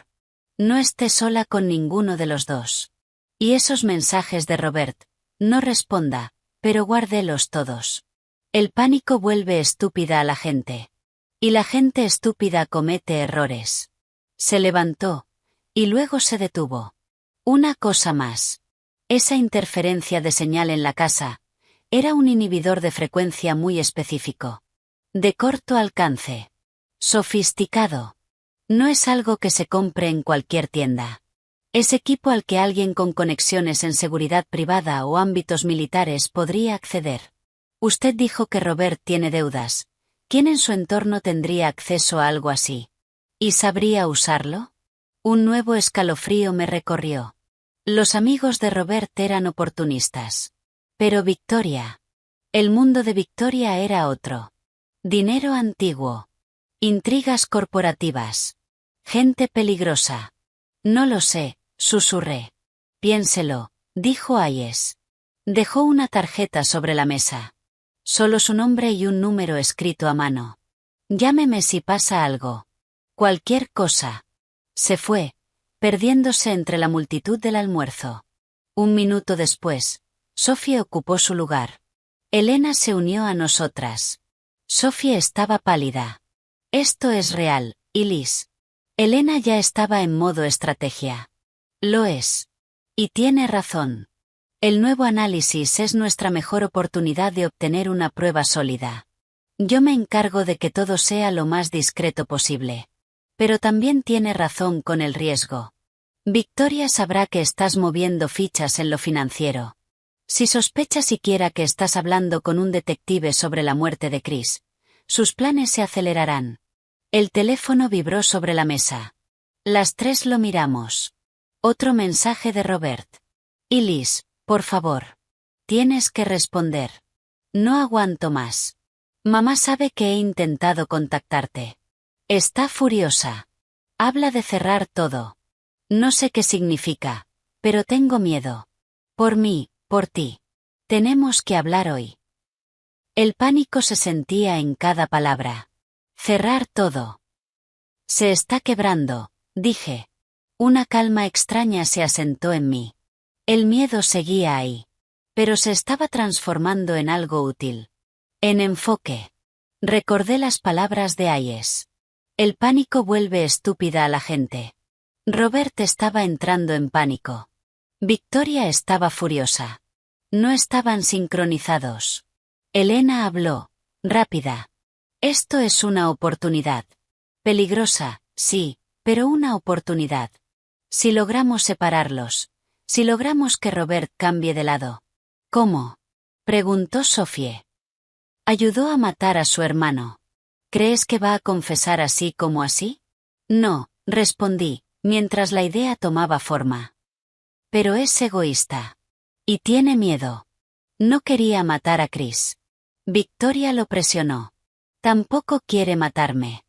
No esté sola con ninguno de los dos. Y esos mensajes de Robert, no responda, pero guárdelos todos. El pánico vuelve estúpida a la gente. Y la gente estúpida comete errores. Se levantó, y luego se detuvo. Una cosa más. Esa interferencia de señal en la casa, era un inhibidor de frecuencia muy específico. De corto alcance. Sofisticado. No es algo que se compre en cualquier tienda. Es equipo al que alguien con conexiones en seguridad privada o ámbitos militares podría acceder. Usted dijo que Robert tiene deudas. ¿Quién en su entorno tendría acceso a algo así? ¿Y sabría usarlo? Un nuevo escalofrío me recorrió. Los amigos de Robert eran oportunistas. Pero Victoria. El mundo de Victoria era otro. Dinero antiguo. Intrigas corporativas. Gente peligrosa. No lo sé, susurré. Piénselo, dijo Hayes. Dejó una tarjeta sobre la mesa. Solo su nombre y un número escrito a mano. Llámeme si pasa algo. Cualquier cosa. Se fue, perdiéndose entre la multitud del almuerzo. Un minuto después, Sophie ocupó su lugar. Elena se unió a nosotras. Sophie estaba pálida. Esto es real, y Liz. Elena ya estaba en modo estrategia. Lo es. Y tiene razón. El nuevo análisis es nuestra mejor oportunidad de obtener una prueba sólida. Yo me encargo de que todo sea lo más discreto posible. Pero también tiene razón con el riesgo. Victoria sabrá que estás moviendo fichas en lo financiero. Si sospecha siquiera que estás hablando con un detective sobre la muerte de Chris, sus planes se acelerarán. El teléfono vibró sobre la mesa. Las tres lo miramos. Otro mensaje de Robert. Y Liz, por favor. Tienes que responder. No aguanto más. Mamá sabe que he intentado contactarte. Está furiosa. Habla de cerrar todo. No sé qué significa, pero tengo miedo. Por mí, por ti. Tenemos que hablar hoy. El pánico se sentía en cada palabra. Cerrar todo. Se está quebrando, dije. Una calma extraña se asentó en mí. El miedo seguía ahí. Pero se estaba transformando en algo útil. En enfoque. Recordé las palabras de Hayes. El pánico vuelve estúpida a la gente. Robert estaba entrando en pánico. Victoria estaba furiosa. No estaban sincronizados. Elena habló, rápida. Esto es una oportunidad. Peligrosa, sí, pero una oportunidad. Si logramos separarlos, si logramos que Robert cambie de lado. ¿Cómo? Preguntó Sophie. Ayudó a matar a su hermano. ¿Crees que va a confesar así como así? No, respondí, mientras la idea tomaba forma. Pero es egoísta. Y tiene miedo. No quería matar a Chris. Victoria lo presionó. Tampoco quiere matarme.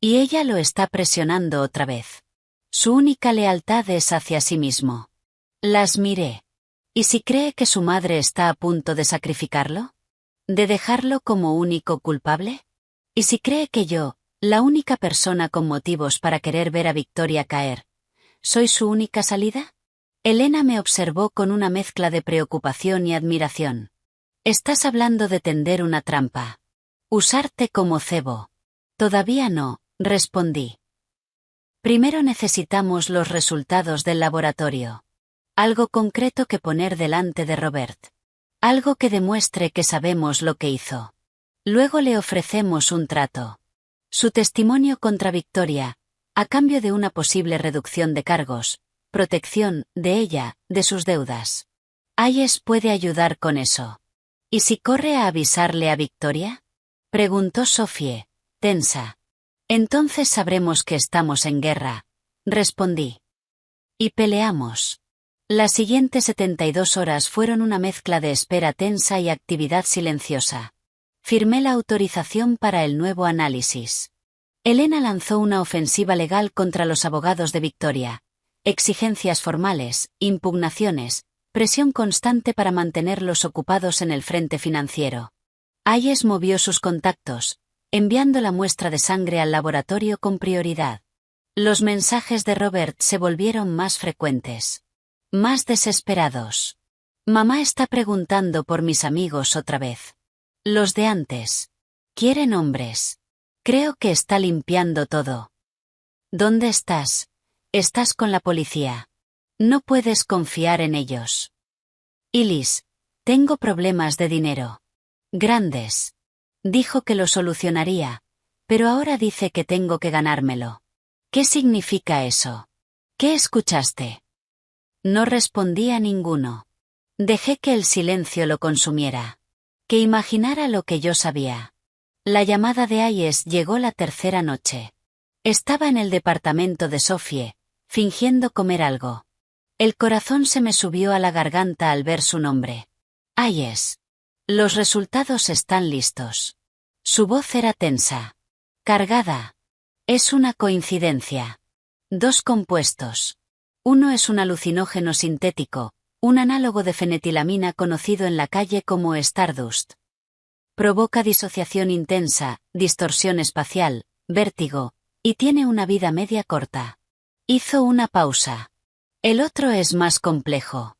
Y ella lo está presionando otra vez. Su única lealtad es hacia sí mismo. Las miré. ¿Y si cree que su madre está a punto de sacrificarlo? ¿De dejarlo como único culpable? ¿Y si cree que yo, la única persona con motivos para querer ver a Victoria caer, soy su única salida? Elena me observó con una mezcla de preocupación y admiración. Estás hablando de tender una trampa. Usarte como cebo. Todavía no, respondí. Primero necesitamos los resultados del laboratorio. Algo concreto que poner delante de Robert. Algo que demuestre que sabemos lo que hizo. Luego le ofrecemos un trato. Su testimonio contra Victoria, a cambio de una posible reducción de cargos, protección de ella, de sus deudas. Hayes puede ayudar con eso. ¿Y si corre a avisarle a Victoria? Preguntó Sophie, tensa. Entonces sabremos que estamos en guerra, respondí. Y peleamos. Las siguientes 72 horas fueron una mezcla de espera tensa y actividad silenciosa. Firmé la autorización para el nuevo análisis. Elena lanzó una ofensiva legal contra los abogados de Victoria. Exigencias formales, impugnaciones, presión constante para mantenerlos ocupados en el frente financiero. Hayes movió sus contactos, enviando la muestra de sangre al laboratorio con prioridad. Los mensajes de Robert se volvieron más frecuentes. Más desesperados. Mamá está preguntando por mis amigos otra vez. Los de antes. Quieren hombres. Creo que está limpiando todo. ¿Dónde estás? Estás con la policía. No puedes confiar en ellos. Ilis, tengo problemas de dinero. Grandes. Dijo que lo solucionaría, pero ahora dice que tengo que ganármelo. ¿Qué significa eso? ¿Qué escuchaste? No respondí a ninguno. Dejé que el silencio lo consumiera. Que imaginara lo que yo sabía. La llamada de Hayes llegó la tercera noche. Estaba en el departamento de Sophie, fingiendo comer algo. El corazón se me subió a la garganta al ver su nombre. Hayes. Los resultados están listos. Su voz era tensa. Cargada. Es una coincidencia. 2 compuestos. Uno es un alucinógeno sintético, un análogo de fenetilamina conocido en la calle como Stardust. Provoca disociación intensa, distorsión espacial, vértigo, y tiene una vida media corta. Hizo una pausa. El otro es más complejo.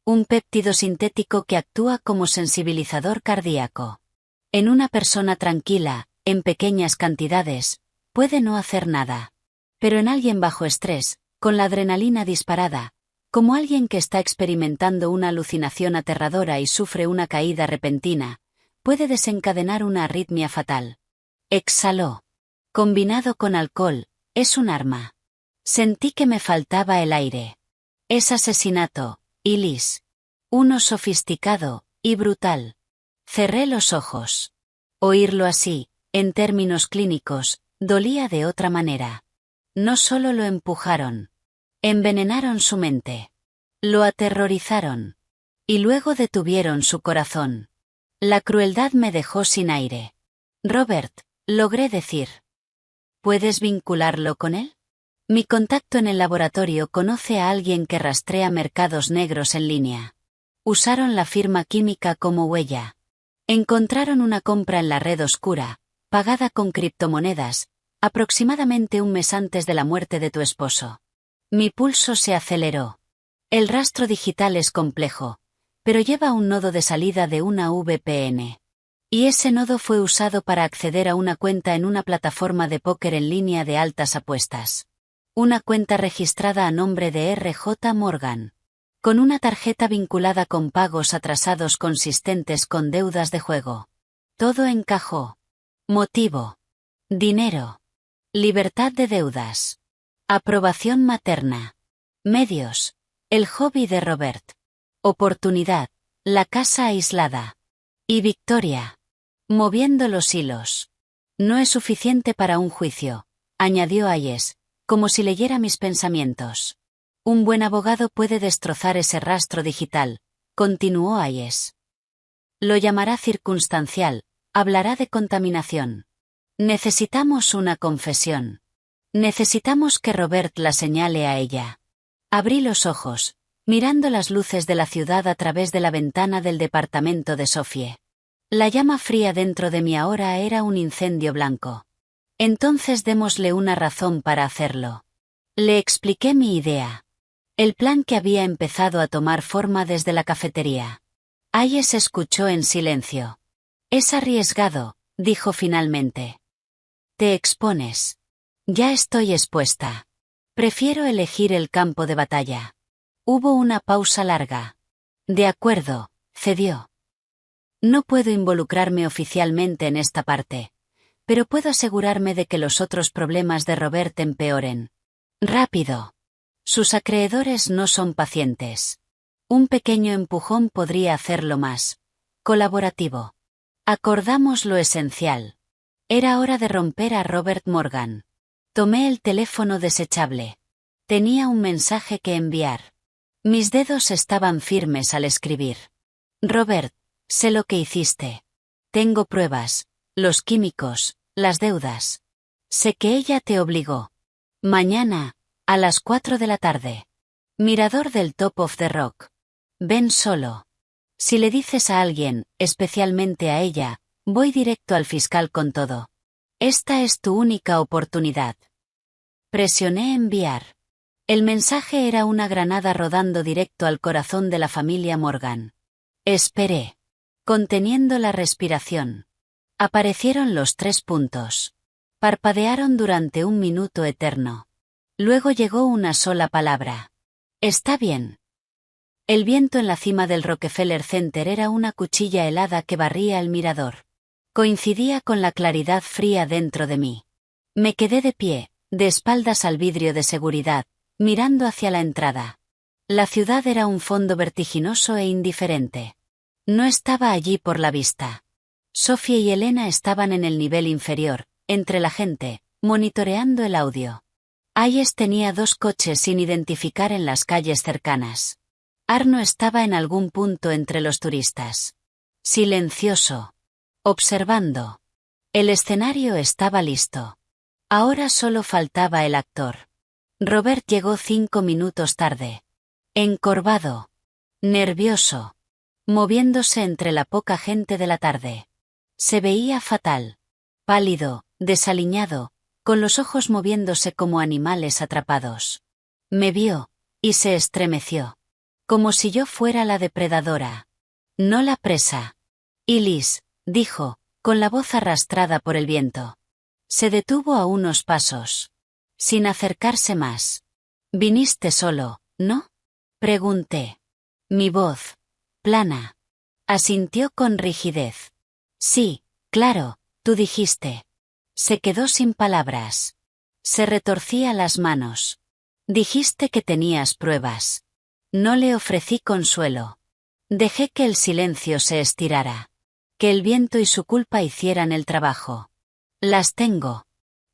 Un péptido sintético que actúa como sensibilizador cardíaco. En una persona tranquila, en pequeñas cantidades, puede no hacer nada. Pero en alguien bajo estrés, con la adrenalina disparada, como alguien que está experimentando una alucinación aterradora y sufre una caída repentina, puede desencadenar una arritmia fatal. Exhaló. Combinado con alcohol, es un arma. Sentí que me faltaba el aire. Es asesinato, Ilis. Uno sofisticado y brutal. Cerré los ojos. Oírlo así, en términos clínicos, dolía de otra manera. No solo lo empujaron. Envenenaron su mente. Lo aterrorizaron. Y luego detuvieron su corazón. La crueldad me dejó sin aire. Robert, logré decir. ¿Puedes vincularlo con él? Mi contacto en el laboratorio conoce a alguien que rastrea mercados negros en línea. Usaron la firma química como huella. Encontraron una compra en la red oscura, pagada con criptomonedas, aproximadamente un mes antes de la muerte de tu esposo. Mi pulso se aceleró. El rastro digital es complejo, pero lleva un nodo de salida de una VPN. Y ese nodo fue usado para acceder a una cuenta en una plataforma de póker en línea de altas apuestas. Una cuenta registrada a nombre de R.J. Morgan. Con una tarjeta vinculada con pagos atrasados consistentes con deudas de juego. Todo encajó. Motivo. Dinero. Libertad de deudas. Aprobación materna. Medios. El hobby de Robert. Oportunidad. La casa aislada. Y victoria. Moviendo los hilos. No es suficiente para un juicio, añadió Hayes, como si leyera mis pensamientos. Un buen abogado puede destrozar ese rastro digital, continuó Hayes. Lo llamará circunstancial, hablará de contaminación. Necesitamos una confesión. Necesitamos que Robert la señale a ella. Abrí los ojos, mirando las luces de la ciudad a través de la ventana del departamento de Sophie. La llama fría dentro de mí ahora era un incendio blanco. Entonces démosle una razón para hacerlo. Le expliqué mi idea. El plan que había empezado a tomar forma desde la cafetería. Hayes escuchó en silencio. Es arriesgado, dijo finalmente. Te expones. Ya estoy expuesta. Prefiero elegir el campo de batalla. Hubo una pausa larga. De acuerdo, cedió. No puedo involucrarme oficialmente en esta parte, pero puedo asegurarme de que los otros problemas de Robert empeoren. Rápido. Sus acreedores no son pacientes. Un pequeño empujón podría hacerlo más colaborativo. Acordamos lo esencial. Era hora de romper a Robert Morgan. Tomé el teléfono desechable. Tenía un mensaje que enviar. Mis dedos estaban firmes al escribir. Robert, sé lo que hiciste. Tengo pruebas, los químicos, las deudas. Sé que ella te obligó. Mañana, a las 4 de la tarde. Mirador del Top of the Rock. Ven solo. Si le dices a alguien, especialmente a ella, voy directo al fiscal con todo. Esta es tu única oportunidad. Presioné enviar. El mensaje era una granada rodando directo al corazón de la familia Morgan. Esperé. Conteniendo la respiración. Aparecieron los 3 puntos. Parpadearon durante un minuto eterno. Luego llegó una sola palabra. Está bien. El viento en la cima del Rockefeller Center era una cuchilla helada que barría el mirador. Coincidía con la claridad fría dentro de mí. Me quedé de pie, de espaldas al vidrio de seguridad, mirando hacia la entrada. La ciudad era un fondo vertiginoso e indiferente. No estaba allí por la vista. Sophie y Elena estaban en el nivel inferior, entre la gente, monitoreando el audio. Hayes tenía 2 coches sin identificar en las calles cercanas. Arno estaba en algún punto entre los turistas. Silencioso. Observando. El escenario estaba listo. Ahora solo faltaba el actor. Robert llegó 5 minutos tarde. Encorvado. Nervioso. Moviéndose entre la poca gente de la tarde. Se veía fatal. Pálido, desaliñado, con los ojos moviéndose como animales atrapados. Me vio, y se estremeció. Como si yo fuera la depredadora. No la presa. Elise, dijo, con la voz arrastrada por el viento. Se detuvo a unos pasos. Sin acercarse más. Viniste solo, ¿no? Pregunté. Mi voz. Plana. Asintió con rigidez. Sí, claro, tú dijiste. Se quedó sin palabras. Se retorcía las manos. Dijiste que tenías pruebas. No le ofrecí consuelo. Dejé que el silencio se estirara. Que el viento y su culpa hicieran el trabajo. Las tengo.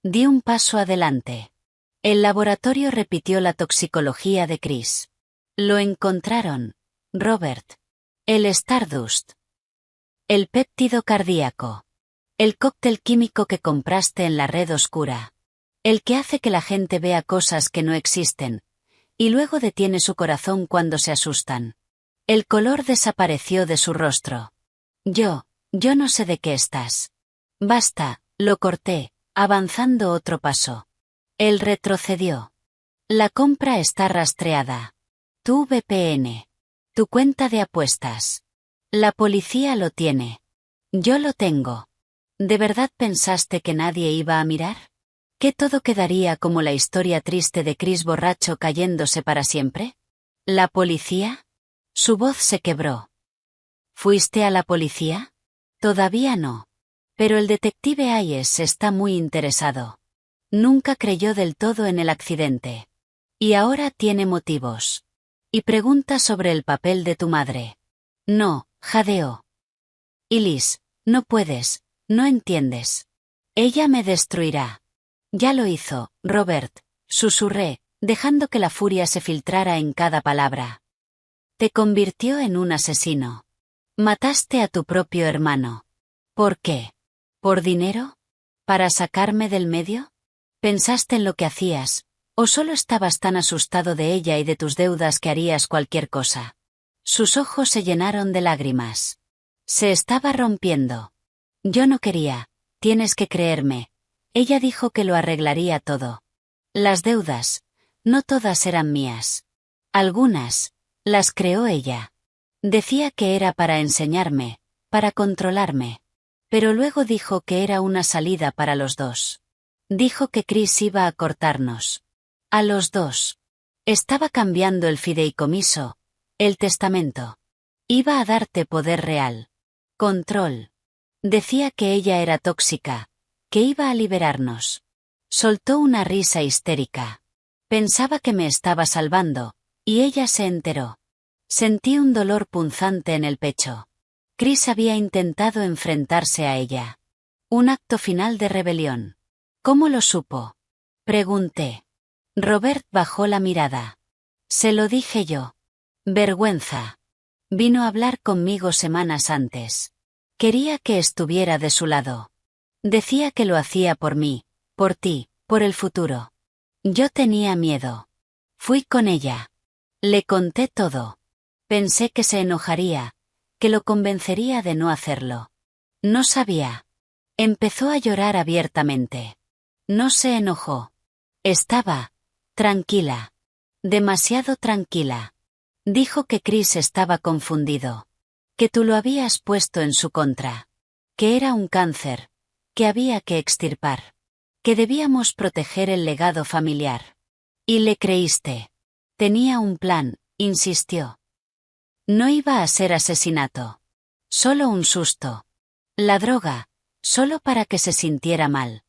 Di un paso adelante. El laboratorio repitió la toxicología de Chris. Lo encontraron, Robert. El Stardust. El péptido cardíaco. El cóctel químico que compraste en la red oscura. El que hace que la gente vea cosas que no existen, y luego detiene su corazón cuando se asustan. El color desapareció de su rostro. Yo no sé de qué estás. Basta, lo corté, avanzando otro paso. Él retrocedió. La compra está rastreada. Tu VPN. Tu cuenta de apuestas. La policía lo tiene. Yo lo tengo. ¿De verdad pensaste que nadie iba a mirar? ¿Que todo quedaría como la historia triste de Chris borracho cayéndose para siempre? ¿La policía? Su voz se quebró. ¿Fuiste a la policía? Todavía no. Pero el detective Hayes está muy interesado. Nunca creyó del todo en el accidente. Y ahora tiene motivos. Y pregunta sobre el papel de tu madre. No, jadeó. Elise, no puedes, no entiendes. Ella me destruirá. Ya lo hizo, Robert, susurré, dejando que la furia se filtrara en cada palabra. Te convirtió en un asesino. Mataste a tu propio hermano. ¿Por qué? ¿Por dinero? ¿Para sacarme del medio? ¿Pensaste en lo que hacías, o solo estabas tan asustado de ella y de tus deudas que harías cualquier cosa? Sus ojos se llenaron de lágrimas. Se estaba rompiendo. Yo no quería, tienes que creerme. Ella dijo que lo arreglaría todo. Las deudas, no todas eran mías. Algunas, las creó ella. Decía que era para enseñarme, para controlarme. Pero luego dijo que era una salida para los dos. Dijo que Chris iba a cortarnos. A los dos. Estaba cambiando el fideicomiso, el testamento. Iba a darte poder real. Control. Decía que ella era tóxica, que iba a liberarnos. Soltó una risa histérica. Pensaba que me estaba salvando, y ella se enteró. Sentí un dolor punzante en el pecho. Chris había intentado enfrentarse a ella. Un acto final de rebelión. ¿Cómo lo supo? Pregunté. Robert bajó la mirada. Se lo dije yo. Vergüenza. Vino a hablar conmigo semanas antes. Quería que estuviera de su lado. Decía que lo hacía por mí, por ti, por el futuro. Yo tenía miedo. Fui con ella. Le conté todo. Pensé que se enojaría, que lo convencería de no hacerlo. No sabía. Empezó a llorar abiertamente. No se enojó. Estaba tranquila. Demasiado tranquila. Dijo que Chris estaba confundido. Que tú lo habías puesto en su contra. Que era un cáncer. Que había que extirpar. Que debíamos proteger el legado familiar. Y le creíste. Tenía un plan, insistió. No iba a ser asesinato. Solo un susto. La droga, solo para que se sintiera mal.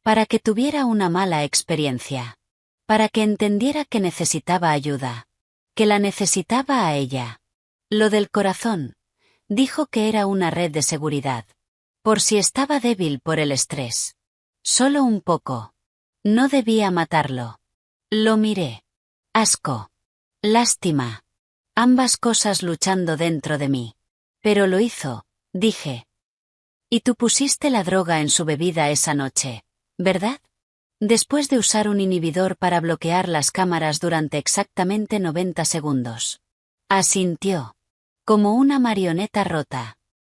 Para que tuviera una mala experiencia. Para que entendiera que necesitaba ayuda. Que la necesitaba a ella. Lo del corazón. Dijo que era una red de seguridad. Por si estaba débil por el estrés. Solo un poco. No debía matarlo. Lo miré. Asco. Lástima. Ambas cosas luchando dentro de mí. Pero lo hizo, dije. Y tú pusiste la droga en su bebida esa noche, ¿verdad? Después de usar un inhibidor para bloquear las cámaras durante exactamente 90 segundos. Asintió. Como una marioneta rota.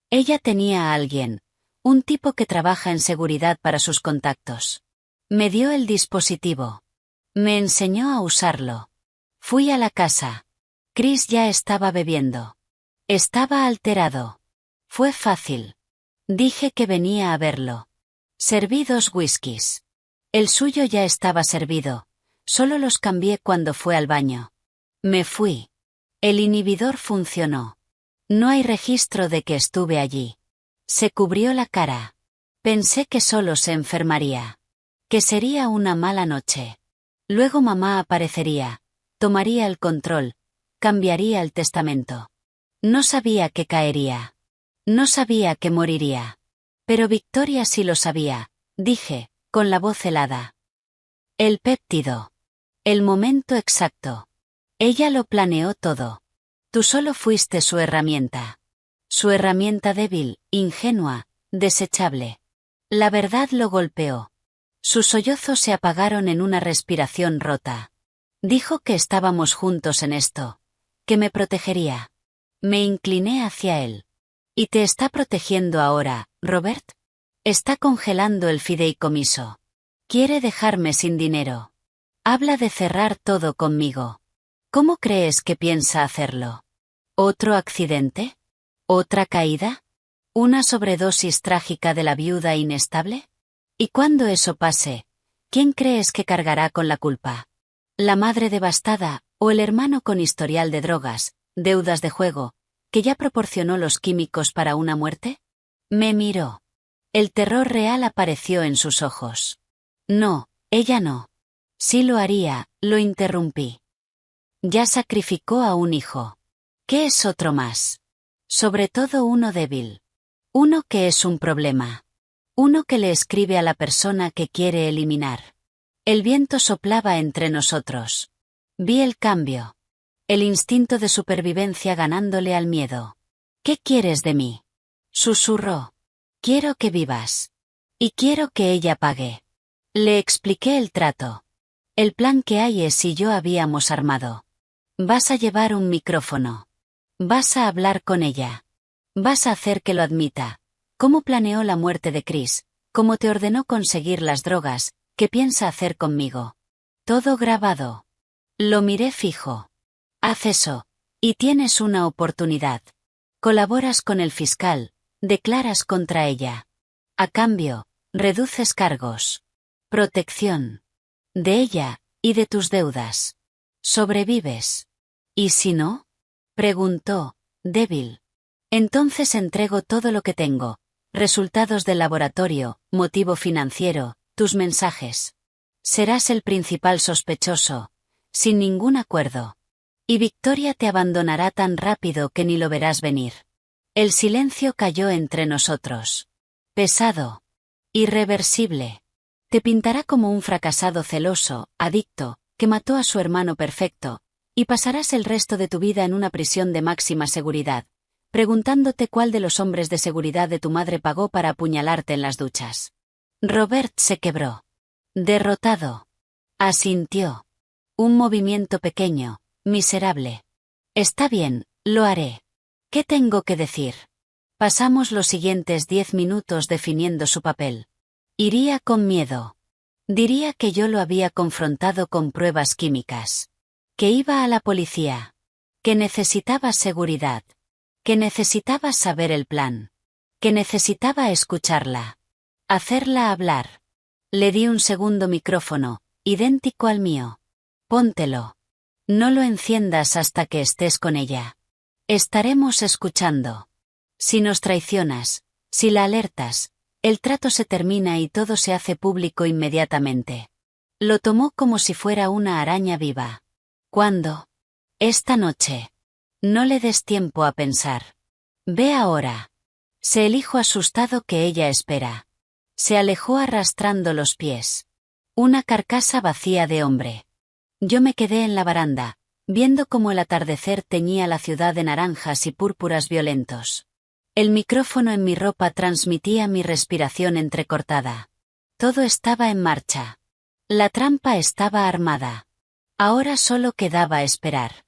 Ella tenía a alguien. Un tipo que trabaja en seguridad para sus contactos. Me dio el dispositivo. Me enseñó a usarlo. Fui a la casa. Chris ya estaba bebiendo. Estaba alterado. Fue fácil. Dije que venía a verlo. Serví 2 whiskies. El suyo ya estaba servido. Solo los cambié cuando fue al baño. Me fui. El inhibidor funcionó. No hay registro de que estuve allí. Se cubrió la cara. Pensé que solo se enfermaría. Que sería una mala noche. Luego mamá aparecería. Tomaría el control. Cambiaría el testamento. No sabía que caería. No sabía que moriría. Pero Victoria sí lo sabía, dije, con la voz helada. El péptido. El momento exacto. Ella lo planeó todo. Tú solo fuiste su herramienta. Su herramienta débil, ingenua, desechable. La verdad lo golpeó. Sus sollozos se apagaron en una respiración rota. Dijo que estábamos juntos en esto. Que me protegería. Me incliné hacia él. ¿Y te está protegiendo ahora, Robert? Está congelando el fideicomiso. Quiere dejarme sin dinero. Habla de cerrar todo conmigo. ¿Cómo crees que piensa hacerlo? ¿Otro accidente? ¿Otra caída? ¿Una sobredosis trágica de la viuda inestable? Y cuando eso pase, ¿quién crees que cargará con la culpa? ¿La madre devastada o el hermano con historial de drogas, deudas de juego, que ya proporcionó los químicos para una muerte? Me miró. El terror real apareció en sus ojos. No, ella no. Sí lo haría, lo interrumpí. Ya sacrificó a un hijo. ¿Qué es otro más? Sobre todo uno débil. Uno que es un problema. Uno que le escribe a la persona que quiere eliminar. El viento soplaba entre nosotros. Vi el cambio. El instinto de supervivencia ganándole al miedo. ¿Qué quieres de mí? Susurró. Quiero que vivas. Y quiero que ella pague. Le expliqué el trato. El plan que Hayes y yo habíamos armado. Vas a llevar un micrófono. Vas a hablar con ella. Vas a hacer que lo admita. ¿Cómo planeó la muerte de Chris? ¿Cómo te ordenó conseguir las drogas? ¿Qué piensa hacer conmigo? Todo grabado. Lo miré fijo. Haz eso. Y tienes una oportunidad. Colaboras con el fiscal. Declaras contra ella. A cambio, reduces cargos. Protección. De ella, y de tus deudas. Sobrevives. ¿Y si no? Preguntó, débil. Entonces entrego todo lo que tengo. Resultados del laboratorio, motivo financiero, tus mensajes. Serás el principal sospechoso. Sin ningún acuerdo. Y Victoria te abandonará tan rápido que ni lo verás venir. El silencio cayó entre nosotros. Pesado. Irreversible. Te pintará como un fracasado celoso, adicto, que mató a su hermano perfecto, y pasarás el resto de tu vida en una prisión de máxima seguridad, preguntándote cuál de los hombres de seguridad de tu madre pagó para apuñalarte en las duchas. Robert se quebró. Derrotado. Asintió. Un movimiento pequeño, miserable. Está bien, lo haré. ¿Qué tengo que decir? Pasamos los siguientes 10 minutos definiendo su papel. Iría con miedo. Diría que yo lo había confrontado con pruebas químicas. Que iba a la policía. Que necesitaba seguridad. Que necesitaba saber el plan. Que necesitaba escucharla. Hacerla hablar. Le di un segundo micrófono, idéntico al mío. Póntelo. No lo enciendas hasta que estés con ella. Estaremos escuchando. Si nos traicionas, si la alertas, el trato se termina y todo se hace público inmediatamente. Lo tomó como si fuera una araña viva. ¿Cuándo? Esta noche. No le des tiempo a pensar. Ve ahora. Se elijo asustado que ella espera. Se alejó arrastrando los pies. Una carcasa vacía de hombre. Yo me quedé en la baranda, viendo cómo el atardecer teñía la ciudad de naranjas y púrpuras violentos. El micrófono en mi ropa transmitía mi respiración entrecortada. Todo estaba en marcha. La trampa estaba armada. Ahora solo quedaba esperar.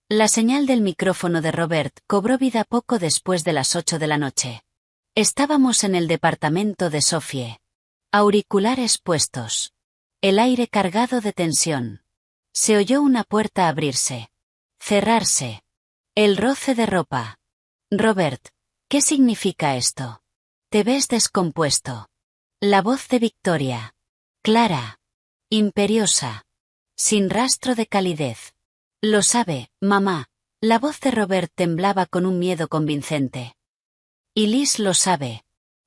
La señal del micrófono de Robert cobró vida poco después de las 8 de la noche. Estábamos en el departamento de Sophie. Auriculares puestos. El aire cargado de tensión. Se oyó una puerta abrirse. Cerrarse. El roce de ropa. Robert, ¿qué significa esto? Te ves descompuesto. La voz de Victoria. Clara. Imperiosa. Sin rastro de calidez. Lo sabe, mamá. La voz de Robert temblaba con un miedo convincente. Y Liz lo sabe.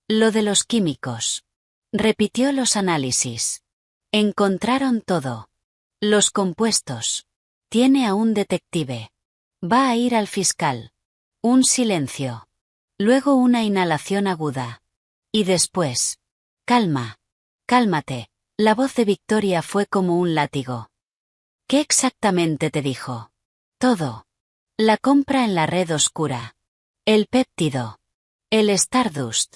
Lo de los químicos. Repitió los análisis. Encontraron todo. Los compuestos. Tiene a un detective. Va a ir al fiscal. Un silencio. Luego una inhalación aguda. Y después. Calma. Cálmate. La voz de Victoria fue como un látigo. ¿Qué exactamente te dijo? Todo. La compra en la red oscura. El péptido. El Stardust.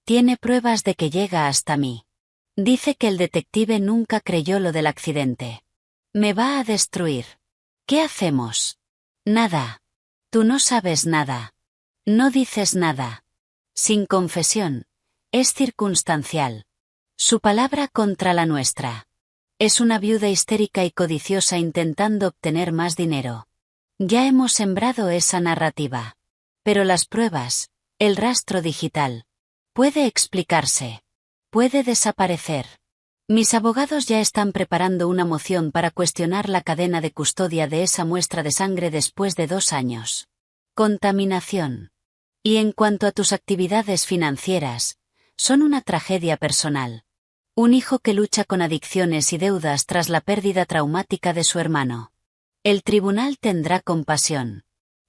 Tiene pruebas de que llega hasta mí. Dice que el detective nunca creyó lo del accidente. Me va a destruir. ¿Qué hacemos? Nada. Tú no sabes nada. No dices nada. Sin confesión. Es circunstancial. Su palabra contra la nuestra. Es una viuda histérica y codiciosa intentando obtener más dinero. Ya hemos sembrado esa narrativa. Pero las pruebas, el rastro digital, puede explicarse. Puede desaparecer. Mis abogados ya están preparando una moción para cuestionar la cadena de custodia de esa muestra de sangre después de 2 años. Contaminación. Y en cuanto a tus actividades financieras, son una tragedia personal. Un hijo que lucha con adicciones y deudas tras la pérdida traumática de su hermano. El tribunal tendrá compasión.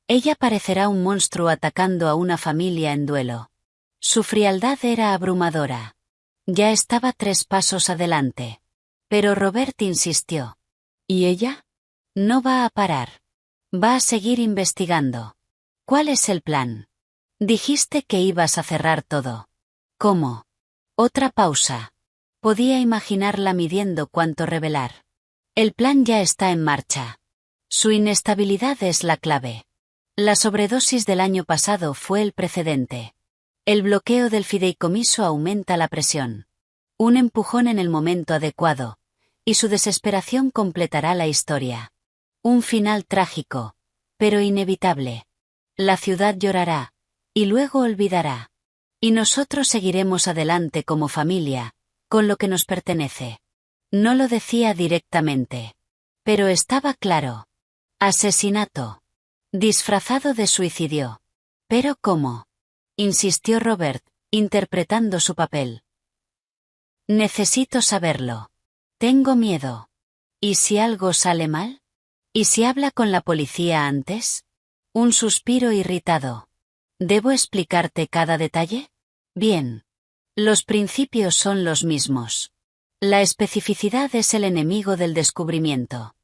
Ella parecerá un monstruo atacando a una familia en duelo. Su frialdad era abrumadora. Ya estaba 3 pasos adelante. Pero Robert insistió. ¿Y ella? No va a parar. Va a seguir investigando. ¿Cuál es el plan? Dijiste que ibas a cerrar todo. ¿Cómo? Otra pausa. Podía imaginarla midiendo cuánto revelar. El plan ya está en marcha. Su inestabilidad es la clave. La sobredosis del año pasado fue el precedente. El bloqueo del fideicomiso aumenta la presión. Un empujón en el momento adecuado, y su desesperación completará la historia. Un final trágico, pero inevitable. La ciudad llorará, y luego olvidará. Y nosotros seguiremos adelante como familia, con lo que nos pertenece. No lo decía directamente. Pero estaba claro. Asesinato. Disfrazado de suicidio. ¿Pero cómo? Insistió Robert, interpretando su papel. Necesito saberlo. Tengo miedo. ¿Y si algo sale mal? ¿Y si habla con la policía antes? Un suspiro irritado. ¿Debo explicarte cada detalle? Bien. Los principios son los mismos. La especificidad es el enemigo del descubrimiento.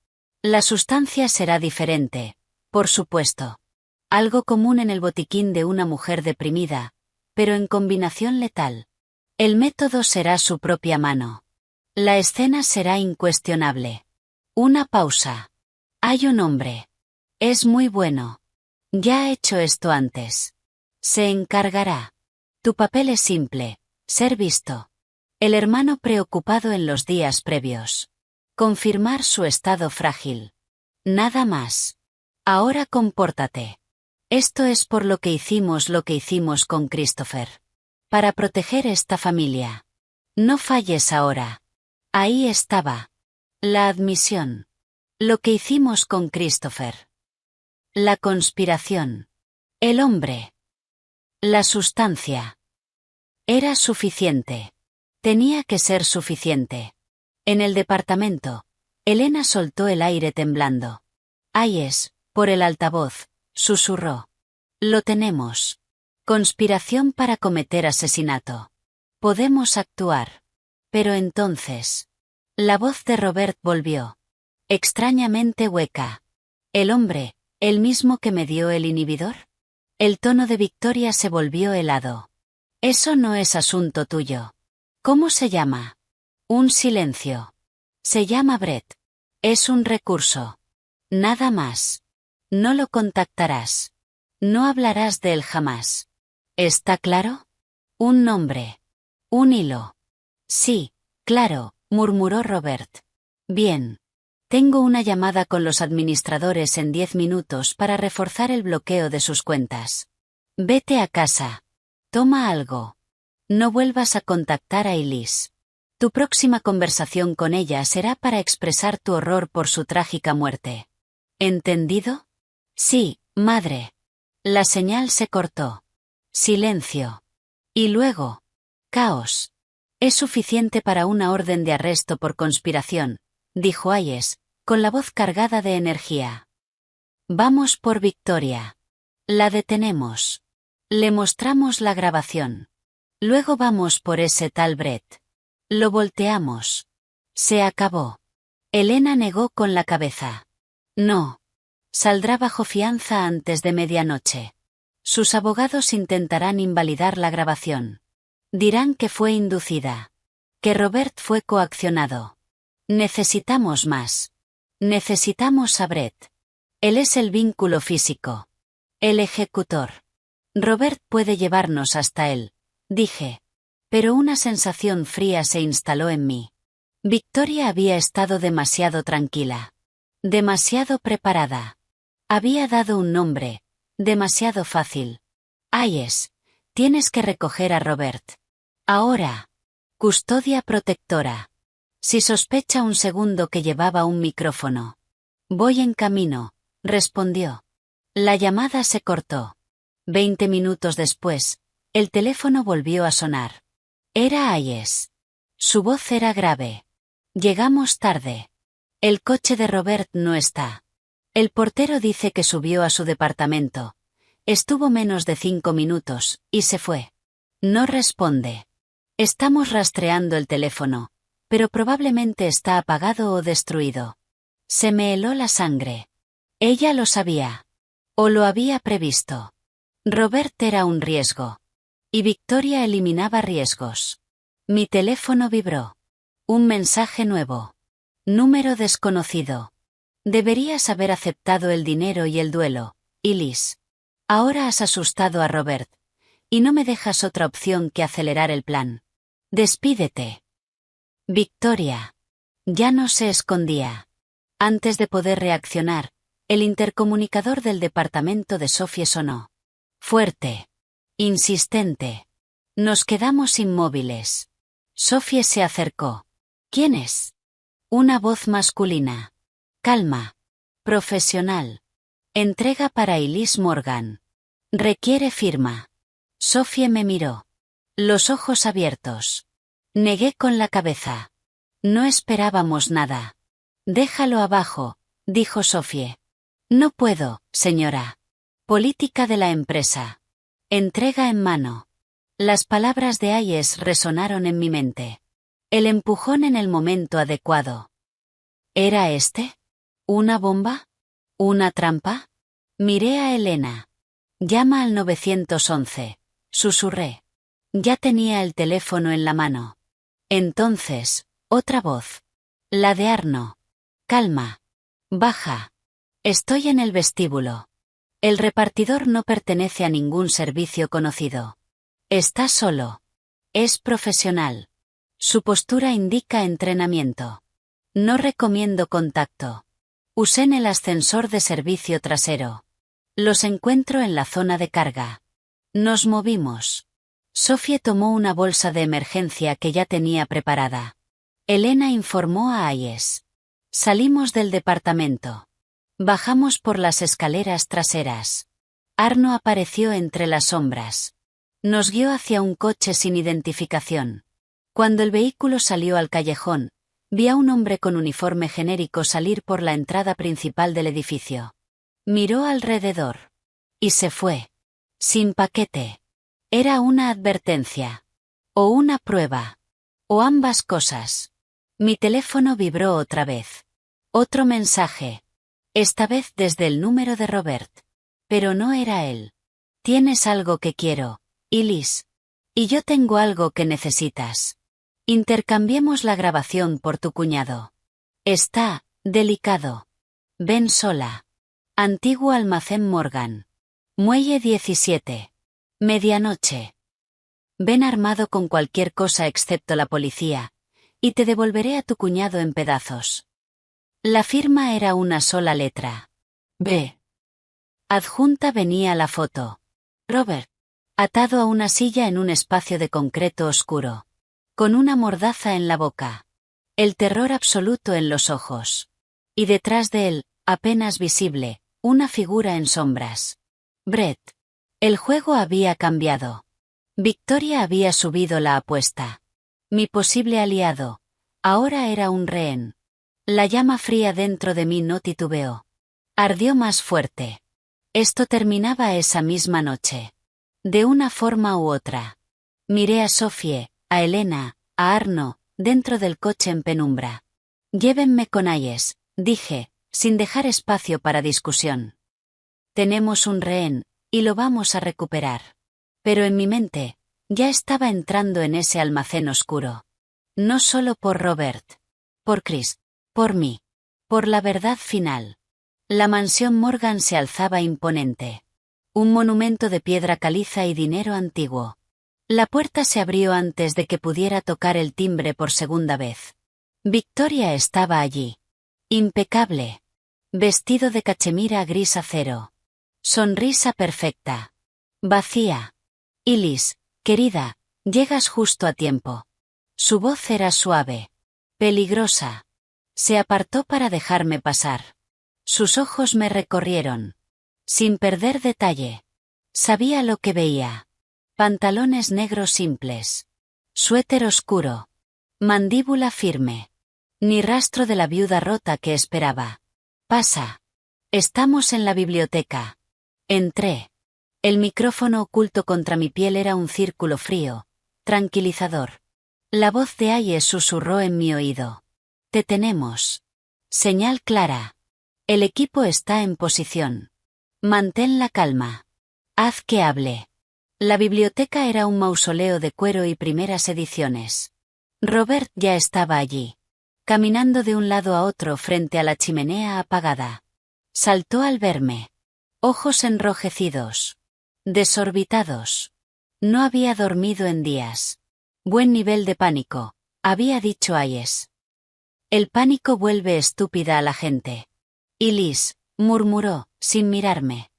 La sustancia será diferente, por supuesto. Algo común en el botiquín de una mujer deprimida, pero en combinación letal. El método será su propia mano. La escena será incuestionable. Una pausa. Hay un hombre. Es muy bueno. Ya ha hecho esto antes. Se encargará. Tu papel es simple, ser visto. El hermano preocupado en los días previos. Confirmar su estado frágil. Nada más. Ahora compórtate. Esto es por lo que hicimos con Christopher. Para proteger esta familia. No falles ahora. Ahí estaba. La admisión. Lo que hicimos con Christopher. La conspiración. El hombre. La sustancia. Era suficiente. Tenía que ser suficiente. En el departamento, Elena soltó el aire temblando. Hayes, por el altavoz, susurró. Lo tenemos. Conspiración para cometer asesinato. Podemos actuar. Pero entonces. La voz de Robert volvió. Extrañamente hueca. El hombre, el mismo que me dio el inhibidor. El tono de Victoria se volvió helado. Eso no es asunto tuyo. ¿Cómo se llama? Un silencio. Se llama Brett. Es un recurso. Nada más. No lo contactarás. No hablarás de él jamás. ¿Está claro? Un nombre. Un hilo. Sí, claro, murmuró Robert. Bien. Tengo una llamada con los administradores en 10 minutos para reforzar el bloqueo de sus cuentas. Vete a casa. Toma algo. No vuelvas a contactar a Elise. Tu próxima conversación con ella será para expresar tu horror por su trágica muerte. ¿Entendido? Sí, madre. La señal se cortó. Silencio. Y luego. Caos. Es suficiente para una orden de arresto por conspiración, dijo Hayes, con la voz cargada de energía. Vamos por Victoria. La detenemos. Le mostramos la grabación. Luego vamos por ese tal Brett. Lo volteamos. Se acabó. Elena negó con la cabeza. No. Saldrá bajo fianza antes de medianoche. Sus abogados intentarán invalidar la grabación. Dirán que fue inducida. Que Robert fue coaccionado. Necesitamos más. Necesitamos a Brett. Él es el vínculo físico. El ejecutor. Robert puede llevarnos hasta él, dije. Pero una sensación fría se instaló en mí. Victoria había estado demasiado tranquila. Demasiado preparada. Había dado un nombre. Demasiado fácil. Hayes, tienes que recoger a Robert. Ahora. Custodia protectora. Si sospecha un segundo que llevaba un micrófono. Voy en camino, respondió. La llamada se cortó. 20 minutos después, el teléfono volvió a sonar. Era Hayes. Su voz era grave. Llegamos tarde. El coche de Robert no está. El portero dice que subió a su departamento. Estuvo menos de 5 minutos, y se fue. No responde. Estamos rastreando el teléfono, pero probablemente está apagado o destruido. Se me heló la sangre. Ella lo sabía. O lo había previsto. Robert era un riesgo. Y Victoria eliminaba riesgos. Mi teléfono vibró. Un mensaje nuevo. Número desconocido. Deberías haber aceptado el dinero y el duelo, Elise. Ahora has asustado a Robert. Y no me dejas otra opción que acelerar el plan. Despídete. Victoria. Ya no se escondía. Antes de poder reaccionar, el intercomunicador del departamento de Sophie sonó. Fuerte. Insistente. Nos quedamos inmóviles. Sophie se acercó. ¿Quién es? Una voz masculina. Calma. Profesional. Entrega para Elise Morgan. Requiere firma. Sophie me miró. Los ojos abiertos. Negué con la cabeza. No esperábamos nada. Déjalo abajo, dijo Sophie. No puedo, señora. Política de la empresa. Entrega en mano. Las palabras de Hayes resonaron en mi mente. El empujón en el momento adecuado. ¿Era este? ¿Una bomba? ¿Una trampa? Miré a Elena. Llama al 911, susurré. Ya tenía el teléfono en la mano. Entonces, otra voz. La de Arno. Calma. Baja. Estoy en el vestíbulo. El repartidor no pertenece a ningún servicio conocido. Está solo. Es profesional. Su postura indica entrenamiento. No recomiendo contacto. Usen el ascensor de servicio trasero. Los encuentro en la zona de carga. Nos movimos. Sophie tomó una bolsa de emergencia que ya tenía preparada. Elena informó a Hayes. Salimos del departamento. Bajamos por las escaleras traseras. Arno apareció entre las sombras. Nos guió hacia un coche sin identificación. Cuando el vehículo salió al callejón, vi a un hombre con uniforme genérico salir por la entrada principal del edificio. Miró alrededor. Y se fue. Sin paquete. Era una advertencia. O una prueba. O ambas cosas. Mi teléfono vibró otra vez. Otro mensaje. Esta vez desde el número de Robert. Pero no era él. Tienes algo que quiero, Elise. Y yo tengo algo que necesitas. Intercambiemos la grabación por tu cuñado. Está delicado. Ven sola. Antiguo almacén Morgan. Muelle 17. Medianoche. Ven armado con cualquier cosa excepto la policía, y te devolveré a tu cuñado en pedazos. La firma era una sola letra. B. Adjunta venía la foto. Robert. Atado a una silla en un espacio de concreto oscuro. Con una mordaza en la boca. El terror absoluto en los ojos. Y detrás de él, apenas visible, una figura en sombras. Brett. El juego había cambiado. Victoria había subido la apuesta. Mi posible aliado. Ahora era un rehén. La llama fría dentro de mí no titubeó. Ardió más fuerte. Esto terminaba esa misma noche. De una forma u otra. Miré a Sophie, a Elena, a Arno, dentro del coche en penumbra. Llévenme con Hayes, dije, sin dejar espacio para discusión. Tenemos un rehén, y lo vamos a recuperar. Pero en mi mente, ya estaba entrando en ese almacén oscuro. No solo por Robert. Por Chris. Por mí. Por la verdad final. La mansión Morgan se alzaba imponente. Un monumento de piedra caliza y dinero antiguo. La puerta se abrió antes de que pudiera tocar el timbre por segunda vez. Victoria estaba allí. Impecable. Vestido de cachemira gris acero. Sonrisa perfecta. Vacía. Elise, querida, llegas justo a tiempo. Su voz era suave. Peligrosa. Se apartó para dejarme pasar. Sus ojos me recorrieron. Sin perder detalle. Sabía lo que veía. Pantalones negros simples. Suéter oscuro. Mandíbula firme. Ni rastro de la viuda rota que esperaba. Pasa. Estamos en la biblioteca. Entré. El micrófono oculto contra mi piel era un círculo frío, tranquilizador. La voz de Hayes susurró en mi oído. Te tenemos. Señal clara. El equipo está en posición. Mantén la calma. Haz que hable. La biblioteca era un mausoleo de cuero y primeras ediciones. Robert ya estaba allí. Caminando de un lado a otro frente a la chimenea apagada. Saltó al verme. Ojos enrojecidos. Desorbitados. No había dormido en días. Buen nivel de pánico, había dicho Hayes. El pánico vuelve estúpida a la gente. Elise, murmuró, sin mirarme.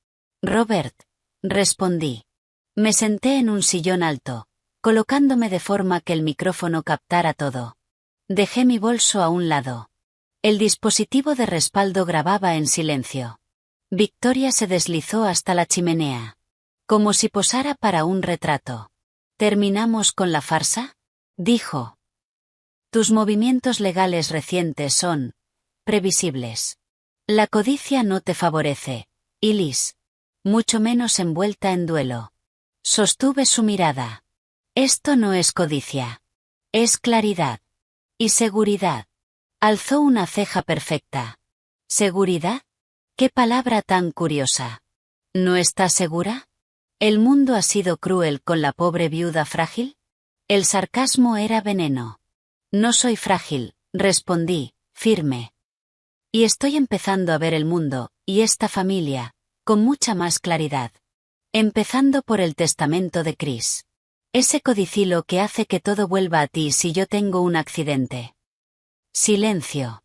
Robert, respondí. Me senté en un sillón alto, colocándome de forma que el micrófono captara todo. Dejé mi bolso a un lado. El dispositivo de respaldo grababa en silencio. Victoria se deslizó hasta la chimenea. Como si posara para un retrato. ¿Terminamos con la farsa? Dijo. Tus movimientos legales recientes son previsibles. La codicia no te favorece, Elise. Mucho menos envuelta en duelo. Sostuve su mirada. Esto no es codicia. Es claridad. Y seguridad. Alzó una ceja perfecta. ¿Seguridad? ¿Qué palabra tan curiosa? ¿No estás segura? ¿El mundo ha sido cruel con la pobre viuda frágil? El sarcasmo era veneno. No soy frágil, respondí, firme. Y estoy empezando a ver el mundo, y esta familia, con mucha más claridad. Empezando por el testamento de Chris. Ese codicilo que hace que todo vuelva a ti si yo tengo un accidente. Silencio.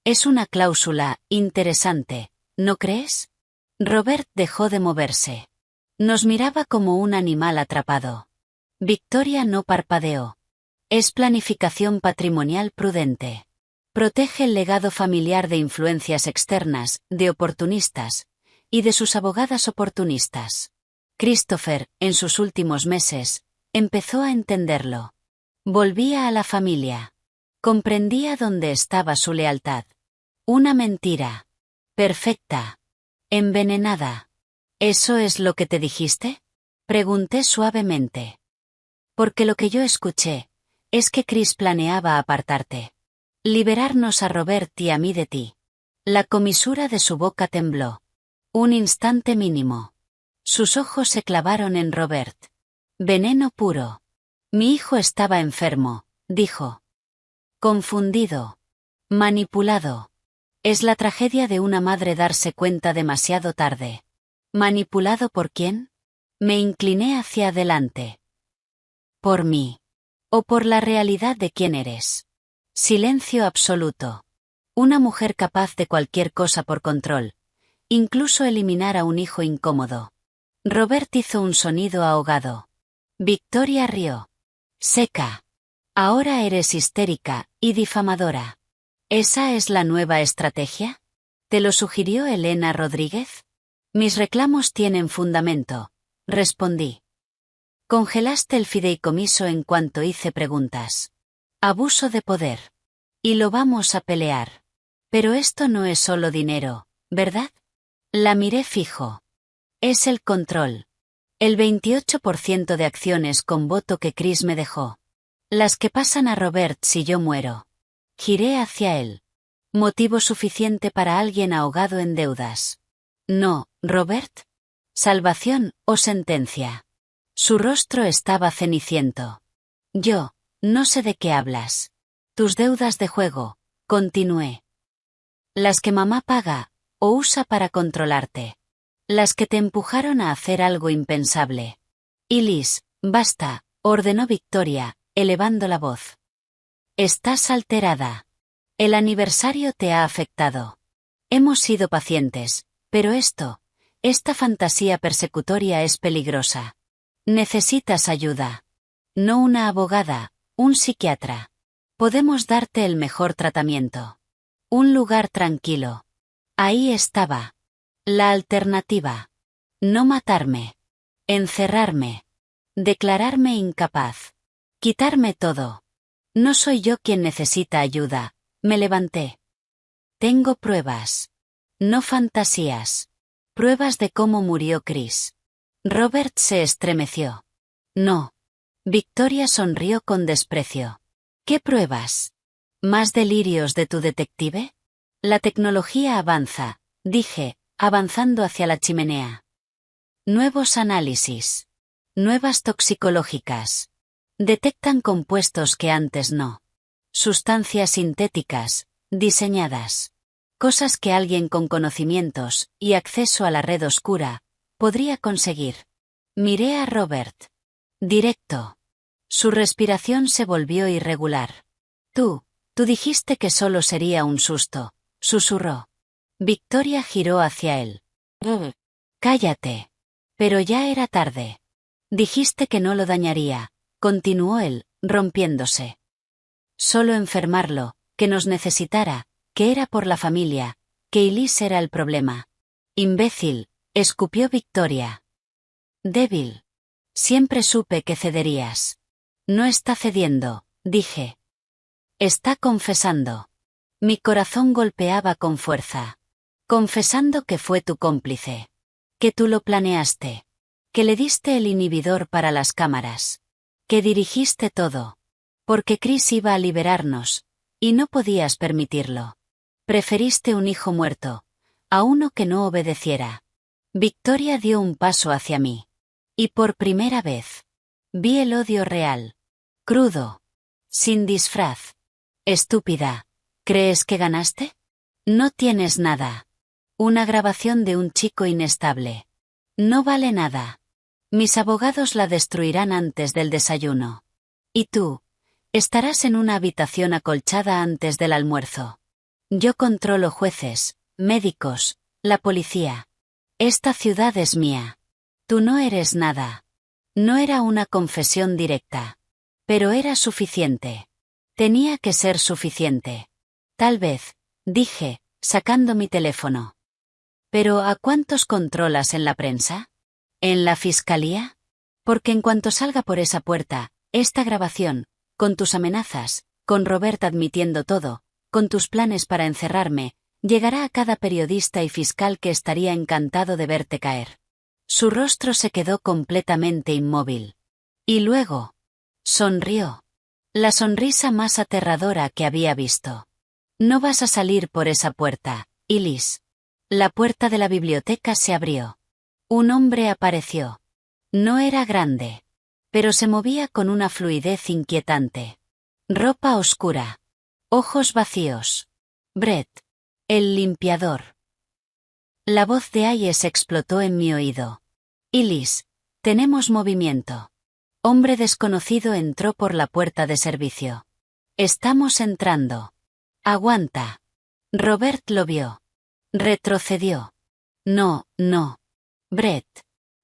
Es una cláusula interesante, ¿no crees? Robert dejó de moverse. Nos miraba como un animal atrapado. Victoria no parpadeó. Es planificación patrimonial prudente. Protege el legado familiar de influencias externas, de oportunistas, y de sus abogadas oportunistas. Christopher, en sus últimos meses, empezó a entenderlo. Volvía a la familia. Comprendía dónde estaba su lealtad. Una mentira. Perfecta. Envenenada. ¿Eso es lo que te dijiste? Pregunté suavemente. Porque lo que yo escuché es que Chris planeaba apartarte. Liberarnos a Robert y a mí de ti. La comisura de su boca tembló. Un instante mínimo. Sus ojos se clavaron en Robert. Veneno puro. Mi hijo estaba enfermo, dijo. Confundido. Manipulado. Es la tragedia de una madre darse cuenta demasiado tarde. ¿Manipulado por quién? Me incliné hacia adelante. Por mí. O por la realidad de quién eres. Silencio absoluto. Una mujer capaz de cualquier cosa por control. Incluso eliminar a un hijo incómodo. Robert hizo un sonido ahogado. Victoria rió. Seca. Ahora eres histérica y difamadora. ¿Esa es la nueva estrategia? ¿Te lo sugirió Elena Rodríguez? Mis reclamos tienen fundamento, respondí. Congelaste el fideicomiso en cuanto hice preguntas. Abuso de poder. Y lo vamos a pelear. Pero esto no es solo dinero, ¿verdad? La miré fijo. Es el control. El 28% de acciones con voto que Chris me dejó. Las que pasan a Robert si yo muero. Giré hacia él. Motivo suficiente para alguien ahogado en deudas. No, Robert. Salvación o sentencia. Su rostro estaba ceniciento. Yo, no sé de qué hablas. Tus deudas de juego, continué. Las que mamá paga, o usa para controlarte. Las que te empujaron a hacer algo impensable. Y Liz, basta, ordenó Victoria, elevando la voz. Estás alterada. El aniversario te ha afectado. Hemos sido pacientes, pero esta fantasía persecutoria es peligrosa. Necesitas ayuda. No una abogada, un psiquiatra. Podemos darte el mejor tratamiento. Un lugar tranquilo. Ahí estaba. La alternativa. No matarme. Encerrarme. Declararme incapaz. Quitarme todo. No soy yo quien necesita ayuda. Me levanté. Tengo pruebas. No fantasías. Pruebas de cómo murió Chris. Robert se estremeció. No. Victoria sonrió con desprecio. ¿Qué pruebas? ¿Más delirios de tu detective? La tecnología avanza, dije, avanzando hacia la chimenea. Nuevos análisis. Nuevas toxicológicas. Detectan compuestos que antes no. Sustancias sintéticas, diseñadas. Cosas que alguien con conocimientos y acceso a la red oscura podría conseguir. Miré a Robert. Directo. Su respiración se volvió irregular. Tú dijiste que solo sería un susto, susurró. Victoria giró hacia él. Cállate. Pero ya era tarde. Dijiste que no lo dañaría, continuó él, rompiéndose. Solo enfermarlo, que nos necesitara, que era por la familia, que Elise era el problema. Imbécil, escupió Victoria. Débil. Siempre supe que cederías. No está cediendo, dije. Está confesando. Mi corazón golpeaba con fuerza. Confesando que fue tu cómplice. Que tú lo planeaste. Que le diste el inhibidor para las cámaras. Que dirigiste todo. Porque Chris iba a liberarnos, y no podías permitirlo. Preferiste un hijo muerto, a uno que no obedeciera. Victoria dio un paso hacia mí. Y por primera vez, vi el odio real. Crudo. Sin disfraz. Estúpida. ¿Crees que ganaste? No tienes nada. Una grabación de un chico inestable. No vale nada. Mis abogados la destruirán antes del desayuno. Y tú, estarás en una habitación acolchada antes del almuerzo. Yo controlo jueces, médicos, la policía. Esta ciudad es mía. Tú no eres nada. No era una confesión directa. Pero era suficiente. Tenía que ser suficiente. Tal vez, dije, sacando mi teléfono. ¿Pero a cuántos controlas en la prensa? ¿En la fiscalía? Porque en cuanto salga por esa puerta, esta grabación, con tus amenazas, con Robert admitiendo todo, con tus planes para encerrarme, llegará a cada periodista y fiscal que estaría encantado de verte caer. Su rostro se quedó completamente inmóvil. Y luego, sonrió. La sonrisa más aterradora que había visto. No vas a salir por esa puerta, Elise. La puerta de la biblioteca se abrió. Un hombre apareció. No era grande. Pero se movía con una fluidez inquietante. Ropa oscura. Ojos vacíos. Brett. El limpiador. La voz de Hayes explotó en mi oído. Elise, tenemos movimiento. Hombre desconocido entró por la puerta de servicio. Estamos entrando. Aguanta. Robert lo vio. Retrocedió. No, no. Brett.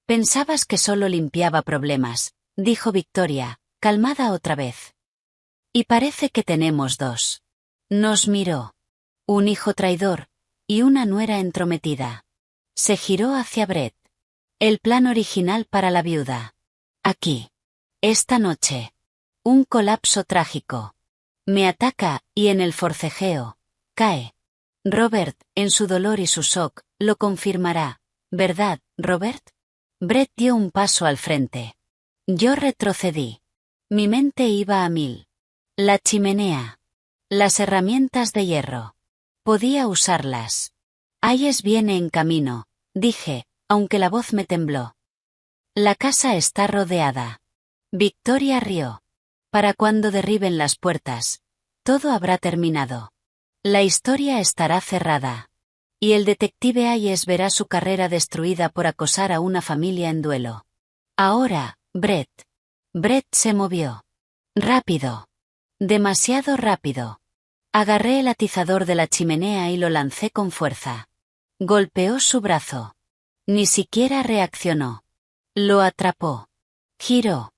Pensabas que solo limpiaba problemas, dijo Victoria, calmada otra vez. Y parece que tenemos dos. Nos miró. Un hijo traidor, y una nuera entrometida. Se giró hacia Brett. El plan original para la viuda. Aquí. Esta noche. Un colapso trágico. Me ataca, y en el forcejeo, cae. Robert, en su dolor y su shock, lo confirmará. ¿Verdad, Robert? Brett dio un paso al frente. Yo retrocedí. Mi mente iba a mil. La chimenea. Las herramientas de hierro. Podía usarlas. Hayes viene en camino, dije, aunque la voz me tembló. La casa está rodeada. Victoria rió. Para cuando derriben las puertas, todo habrá terminado. La historia estará cerrada. Y el detective Hayes verá su carrera destruida por acosar a una familia en duelo. Ahora, Brett. Brett se movió. Rápido. Demasiado rápido. Agarré el atizador de la chimenea y lo lancé con fuerza. Golpeó su brazo. Ni siquiera reaccionó. Lo atrapó. Giró.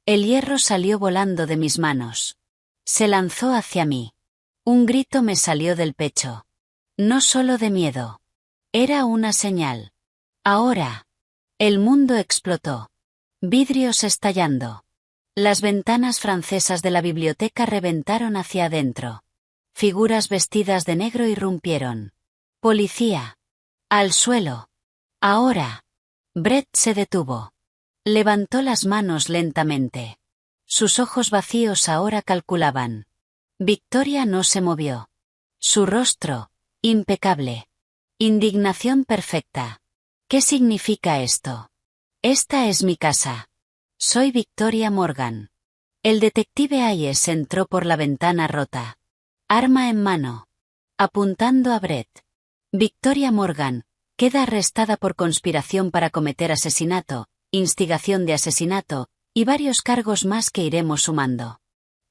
El hierro salió volando de mis manos. Se lanzó hacia mí. Un grito me salió del pecho. No solo de miedo. Era una señal. Ahora. El mundo explotó. Vidrios estallando. Las ventanas francesas de la biblioteca reventaron hacia adentro. Figuras vestidas de negro irrumpieron. Policía. Al suelo. Ahora. Brett se detuvo. Levantó las manos lentamente. Sus ojos vacíos ahora calculaban. Victoria no se movió. Su rostro, impecable. Indignación perfecta. ¿Qué significa esto? Esta es mi casa. Soy Victoria Morgan. El detective Hayes entró por la ventana rota. Arma en mano. Apuntando a Brett. Victoria Morgan, queda arrestada por conspiración para cometer asesinato, instigación de asesinato, y varios cargos más que iremos sumando.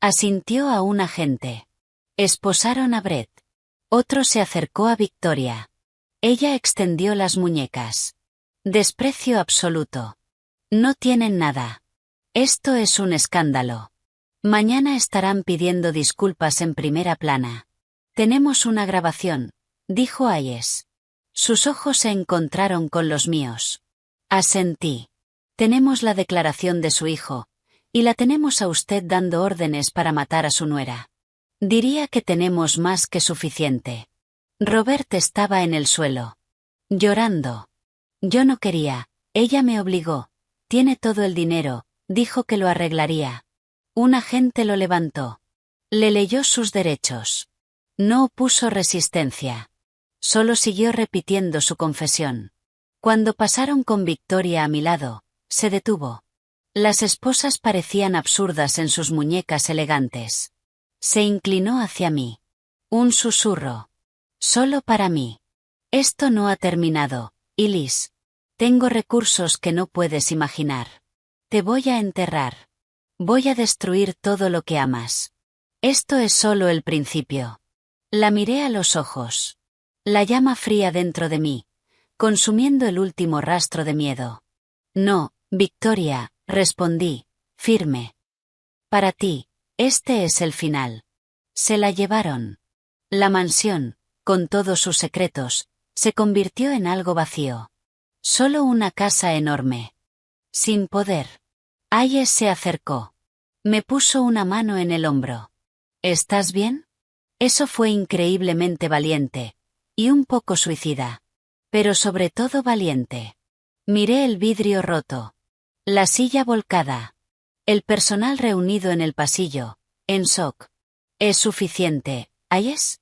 Asintió a un agente. Esposaron a Brett. Otro se acercó a Victoria. Ella extendió las muñecas. Desprecio absoluto. No tienen nada. Esto es un escándalo. Mañana estarán pidiendo disculpas en primera plana. Tenemos una grabación, dijo Hayes. Sus ojos se encontraron con los míos. Asentí. Tenemos la declaración de su hijo, y la tenemos a usted dando órdenes para matar a su nuera. Diría que tenemos más que suficiente. Robert estaba en el suelo. Llorando. Yo no quería, ella me obligó. Tiene todo el dinero, dijo que lo arreglaría. Un agente lo levantó. Le leyó sus derechos. No opuso resistencia. Solo siguió repitiendo su confesión. Cuando pasaron con Victoria a mi lado, se detuvo. Las esposas parecían absurdas en sus muñecas elegantes. Se inclinó hacia mí. Un susurro. Solo para mí. Esto no ha terminado, Elise. Tengo recursos que no puedes imaginar. Te voy a enterrar. Voy a destruir todo lo que amas. Esto es solo el principio. La miré a los ojos. La llama fría dentro de mí, consumiendo el último rastro de miedo. No, Victoria, respondí, firme. Para ti, este es el final. Se la llevaron. La mansión, con todos sus secretos, se convirtió en algo vacío. Solo una casa enorme. Sin poder. Hayes se acercó. Me puso una mano en el hombro. ¿Estás bien? Eso fue increíblemente valiente. Y un poco suicida. Pero sobre todo valiente. Miré el vidrio roto. La silla volcada. El personal reunido en el pasillo, en shock. ¿Es suficiente, Hayes?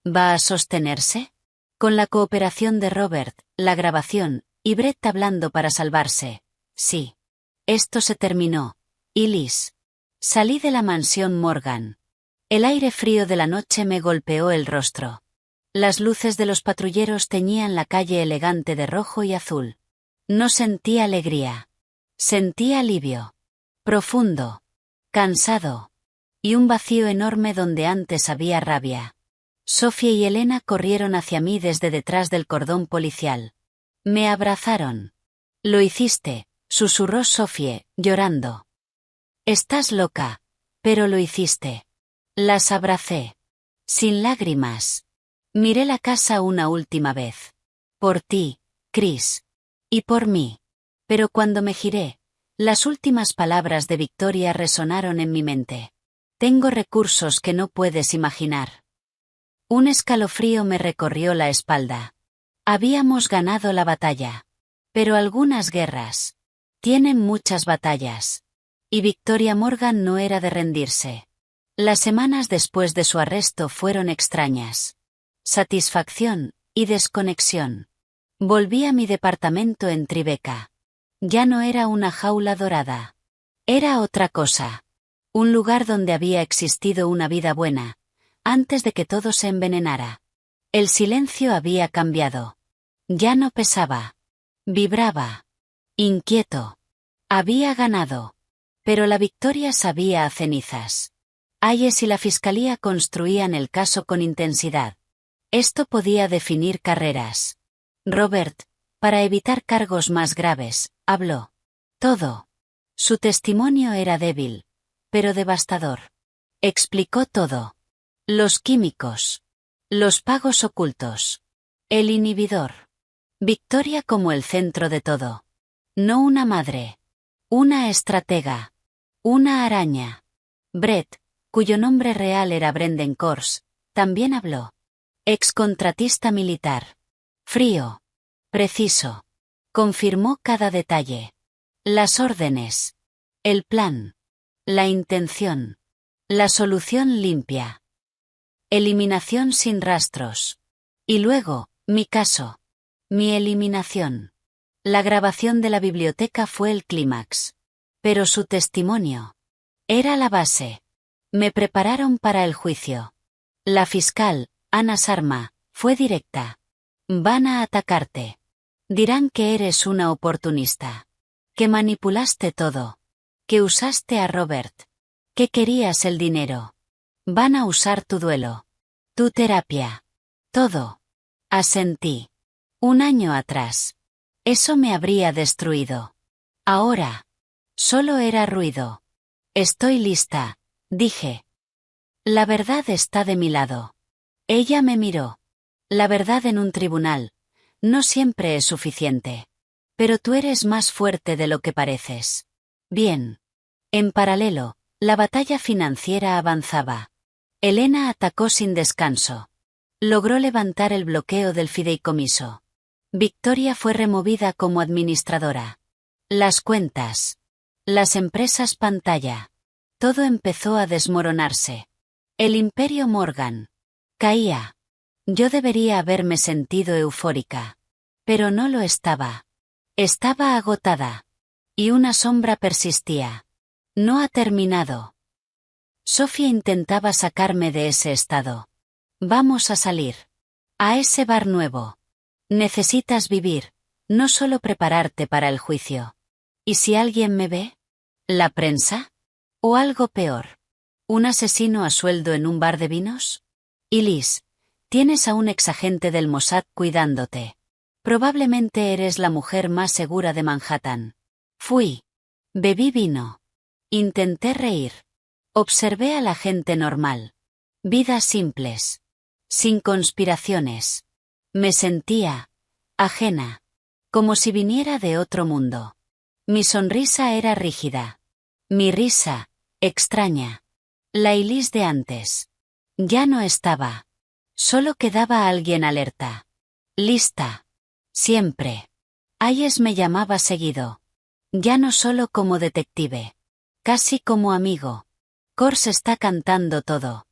¿Va a sostenerse? Con la cooperación de Robert, la grabación, y Brett hablando para salvarse. Sí. Esto se terminó. Y Liz. Salí de la mansión Morgan. El aire frío de la noche me golpeó el rostro. Las luces de los patrulleros teñían la calle elegante de rojo y azul. No sentí alegría. Sentí alivio. Profundo. Cansado. Y un vacío enorme donde antes había rabia. Sophie y Elena corrieron hacia mí desde detrás del cordón policial. Me abrazaron. Lo hiciste, susurró Sophie, llorando. Estás loca, pero lo hiciste. Las abracé. Sin lágrimas. Miré la casa una última vez. Por ti, Chris. Y por mí. Pero cuando me giré, las últimas palabras de Victoria resonaron en mi mente. Tengo recursos que no puedes imaginar. Un escalofrío me recorrió la espalda. Habíamos ganado la batalla. Pero algunas guerras tienen muchas batallas. Y Victoria Morgan no era de rendirse. Las semanas después de su arresto fueron extrañas. Satisfacción y desconexión. Volví a mi departamento en Tribeca. Ya no era una jaula dorada. Era otra cosa. Un lugar donde había existido una vida buena, antes de que todo se envenenara. El silencio había cambiado. Ya no pesaba. Vibraba. Inquieto. Había ganado. Pero la victoria sabía a cenizas. Hayes y la fiscalía construían el caso con intensidad. Esto podía definir carreras. Robert, para evitar cargos más graves, habló. Todo. Su testimonio era débil, pero devastador. Explicó todo. Los químicos. Los pagos ocultos. El inhibidor. Victoria como el centro de todo. No una madre. Una estratega. Una araña. Brett, cuyo nombre real era Brendan Kors, también habló. Excontratista militar. Frío. Preciso. Confirmó cada detalle. Las órdenes. El plan. La intención. La solución limpia. Eliminación sin rastros. Y luego, mi caso. Mi eliminación. La grabación de la biblioteca fue el clímax. Pero su testimonio era la base. Me prepararon para el juicio. La fiscal, Anna Sarma, fue directa. Van a atacarte. Dirán que eres una oportunista. Que manipulaste todo. Que usaste a Robert. Que querías el dinero. Van a usar tu duelo. Tu terapia. Todo. Asentí. Un año atrás. Eso me habría destruido. Ahora. Solo era ruido. Estoy lista, dije. La verdad está de mi lado. Ella me miró. La verdad en un tribunal no siempre es suficiente. Pero tú eres más fuerte de lo que pareces. Bien. En paralelo, la batalla financiera avanzaba. Elena atacó sin descanso. Logró levantar el bloqueo del fideicomiso. Victoria fue removida como administradora. Las cuentas. Las empresas pantalla. Todo empezó a desmoronarse. El imperio Morgan. Caía. Yo debería haberme sentido eufórica. Pero no lo estaba. Estaba agotada. Y una sombra persistía. No ha terminado. Sophie intentaba sacarme de ese estado. Vamos a salir. A ese bar nuevo. Necesitas vivir, no solo prepararte para el juicio. ¿Y si alguien me ve? ¿La prensa? ¿O algo peor? ¿Un asesino a sueldo en un bar de vinos? Y Liz, tienes a un exagente del Mossad cuidándote. Probablemente eres la mujer más segura de Manhattan. Fui. Bebí vino. Intenté reír. Observé a la gente normal. Vidas simples. Sin conspiraciones. Me sentía ajena. Como si viniera de otro mundo. Mi sonrisa era rígida. Mi risa, extraña. La Elise de antes. Ya no estaba. Solo quedaba alguien alerta. Lista. Siempre. Hayes me llamaba seguido. Ya no solo como detective. Casi como amigo. Kors está cantando todo.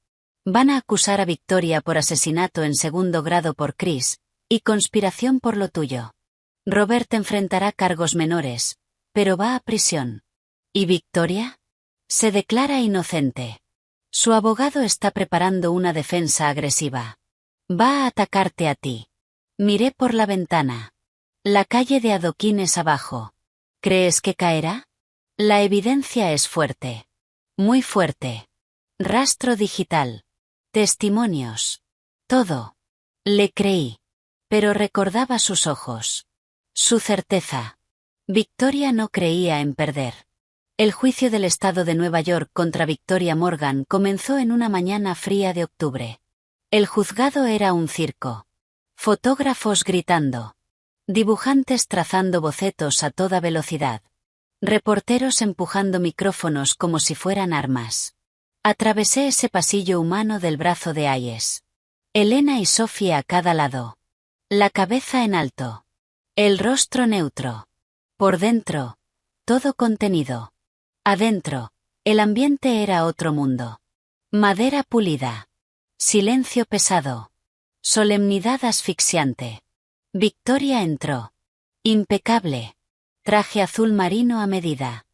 Van a acusar a Victoria por asesinato en segundo grado por Chris, y conspiración por lo tuyo. Robert enfrentará cargos menores, pero va a prisión. ¿Y Victoria? Se declara inocente. Su abogado está preparando una defensa agresiva. Va a atacarte a ti. Miré por la ventana. La calle de adoquines abajo. ¿Crees que caerá? La evidencia es fuerte. Muy fuerte. Rastro digital. Testimonios. Todo. Le creí. Pero recordaba sus ojos. Su certeza. Victoria no creía en perder. El juicio del estado de Nueva York contra Victoria Morgan comenzó en una mañana fría de octubre. El juzgado era un circo. Fotógrafos gritando. Dibujantes trazando bocetos a toda velocidad. Reporteros empujando micrófonos como si fueran armas. Atravesé ese pasillo humano del brazo de Hayes. Elena y Sophie a cada lado. La cabeza en alto. El rostro neutro. Por dentro, todo contenido. Adentro, el ambiente era otro mundo. Madera pulida. Silencio pesado. Solemnidad asfixiante. Victoria entró. Impecable. Traje azul marino a medida.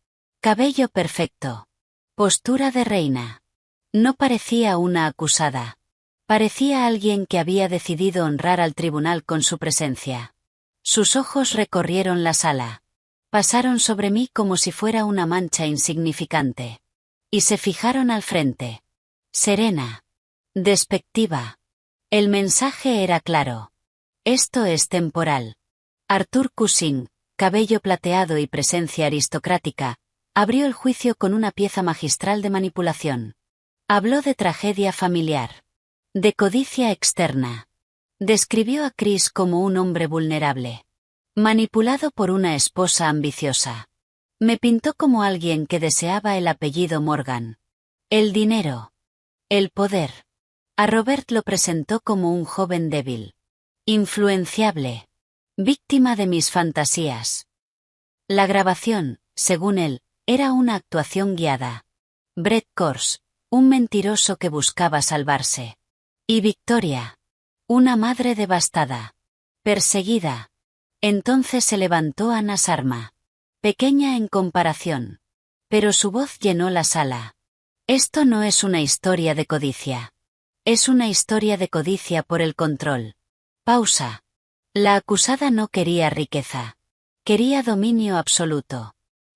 Cabello perfecto. Postura de reina. No parecía una acusada. Parecía alguien que había decidido honrar al tribunal con su presencia. Sus ojos recorrieron la sala. Pasaron sobre mí como si fuera una mancha insignificante. Y se fijaron al frente. Serena. Despectiva. El mensaje era claro. Esto es temporal. Arthur Cushing, cabello plateado y presencia aristocrática, abrió el juicio con una pieza magistral de manipulación. Habló de tragedia familiar. De codicia externa. Describió a Chris como un hombre vulnerable. Manipulado por una esposa ambiciosa. Me pintó como alguien que deseaba el apellido Morgan. El dinero. El poder. A Robert lo presentó como un joven débil. Influenciable. Víctima de mis fantasías. La grabación, según él, era una actuación guiada. Brett Kors, un mentiroso que buscaba salvarse. Y Victoria. Una madre devastada. Perseguida. Entonces se levantó Anna Sarma. Pequeña en comparación. Pero su voz llenó la sala. Esto no es una historia de codicia. Es una historia de codicia por el control. Pausa. La acusada no quería riqueza. Quería dominio absoluto.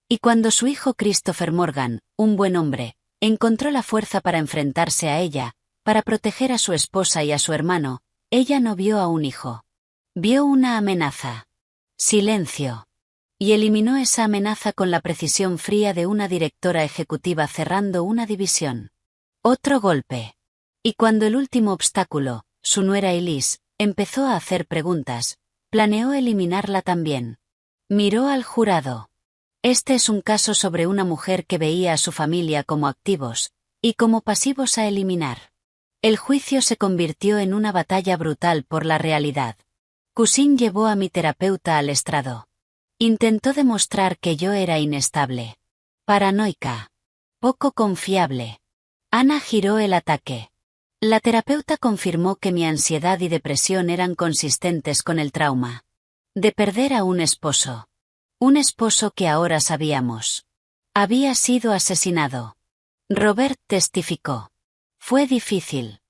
Y cuando su hijo Christopher Morgan, un buen hombre, encontró la fuerza para enfrentarse a ella, para proteger a su esposa y a su hermano, ella no vio a un hijo. Vio una amenaza. Silencio. Y eliminó esa amenaza con la precisión fría de una directora ejecutiva cerrando una división. Otro golpe. Y cuando el último obstáculo, su nuera Elise, empezó a hacer preguntas, planeó eliminarla también. Miró al jurado. Este es un caso sobre una mujer que veía a su familia como activos, y como pasivos a eliminar. El juicio se convirtió en una batalla brutal por la realidad. Cushing llevó a mi terapeuta al estrado. Intentó demostrar que yo era inestable. Paranoica. Poco confiable. Ana giró el ataque. La terapeuta confirmó que mi ansiedad y depresión eran consistentes con el trauma. De perder a un esposo. Un esposo que ahora sabíamos. Había sido asesinado. Robert testificó. Fue difícil.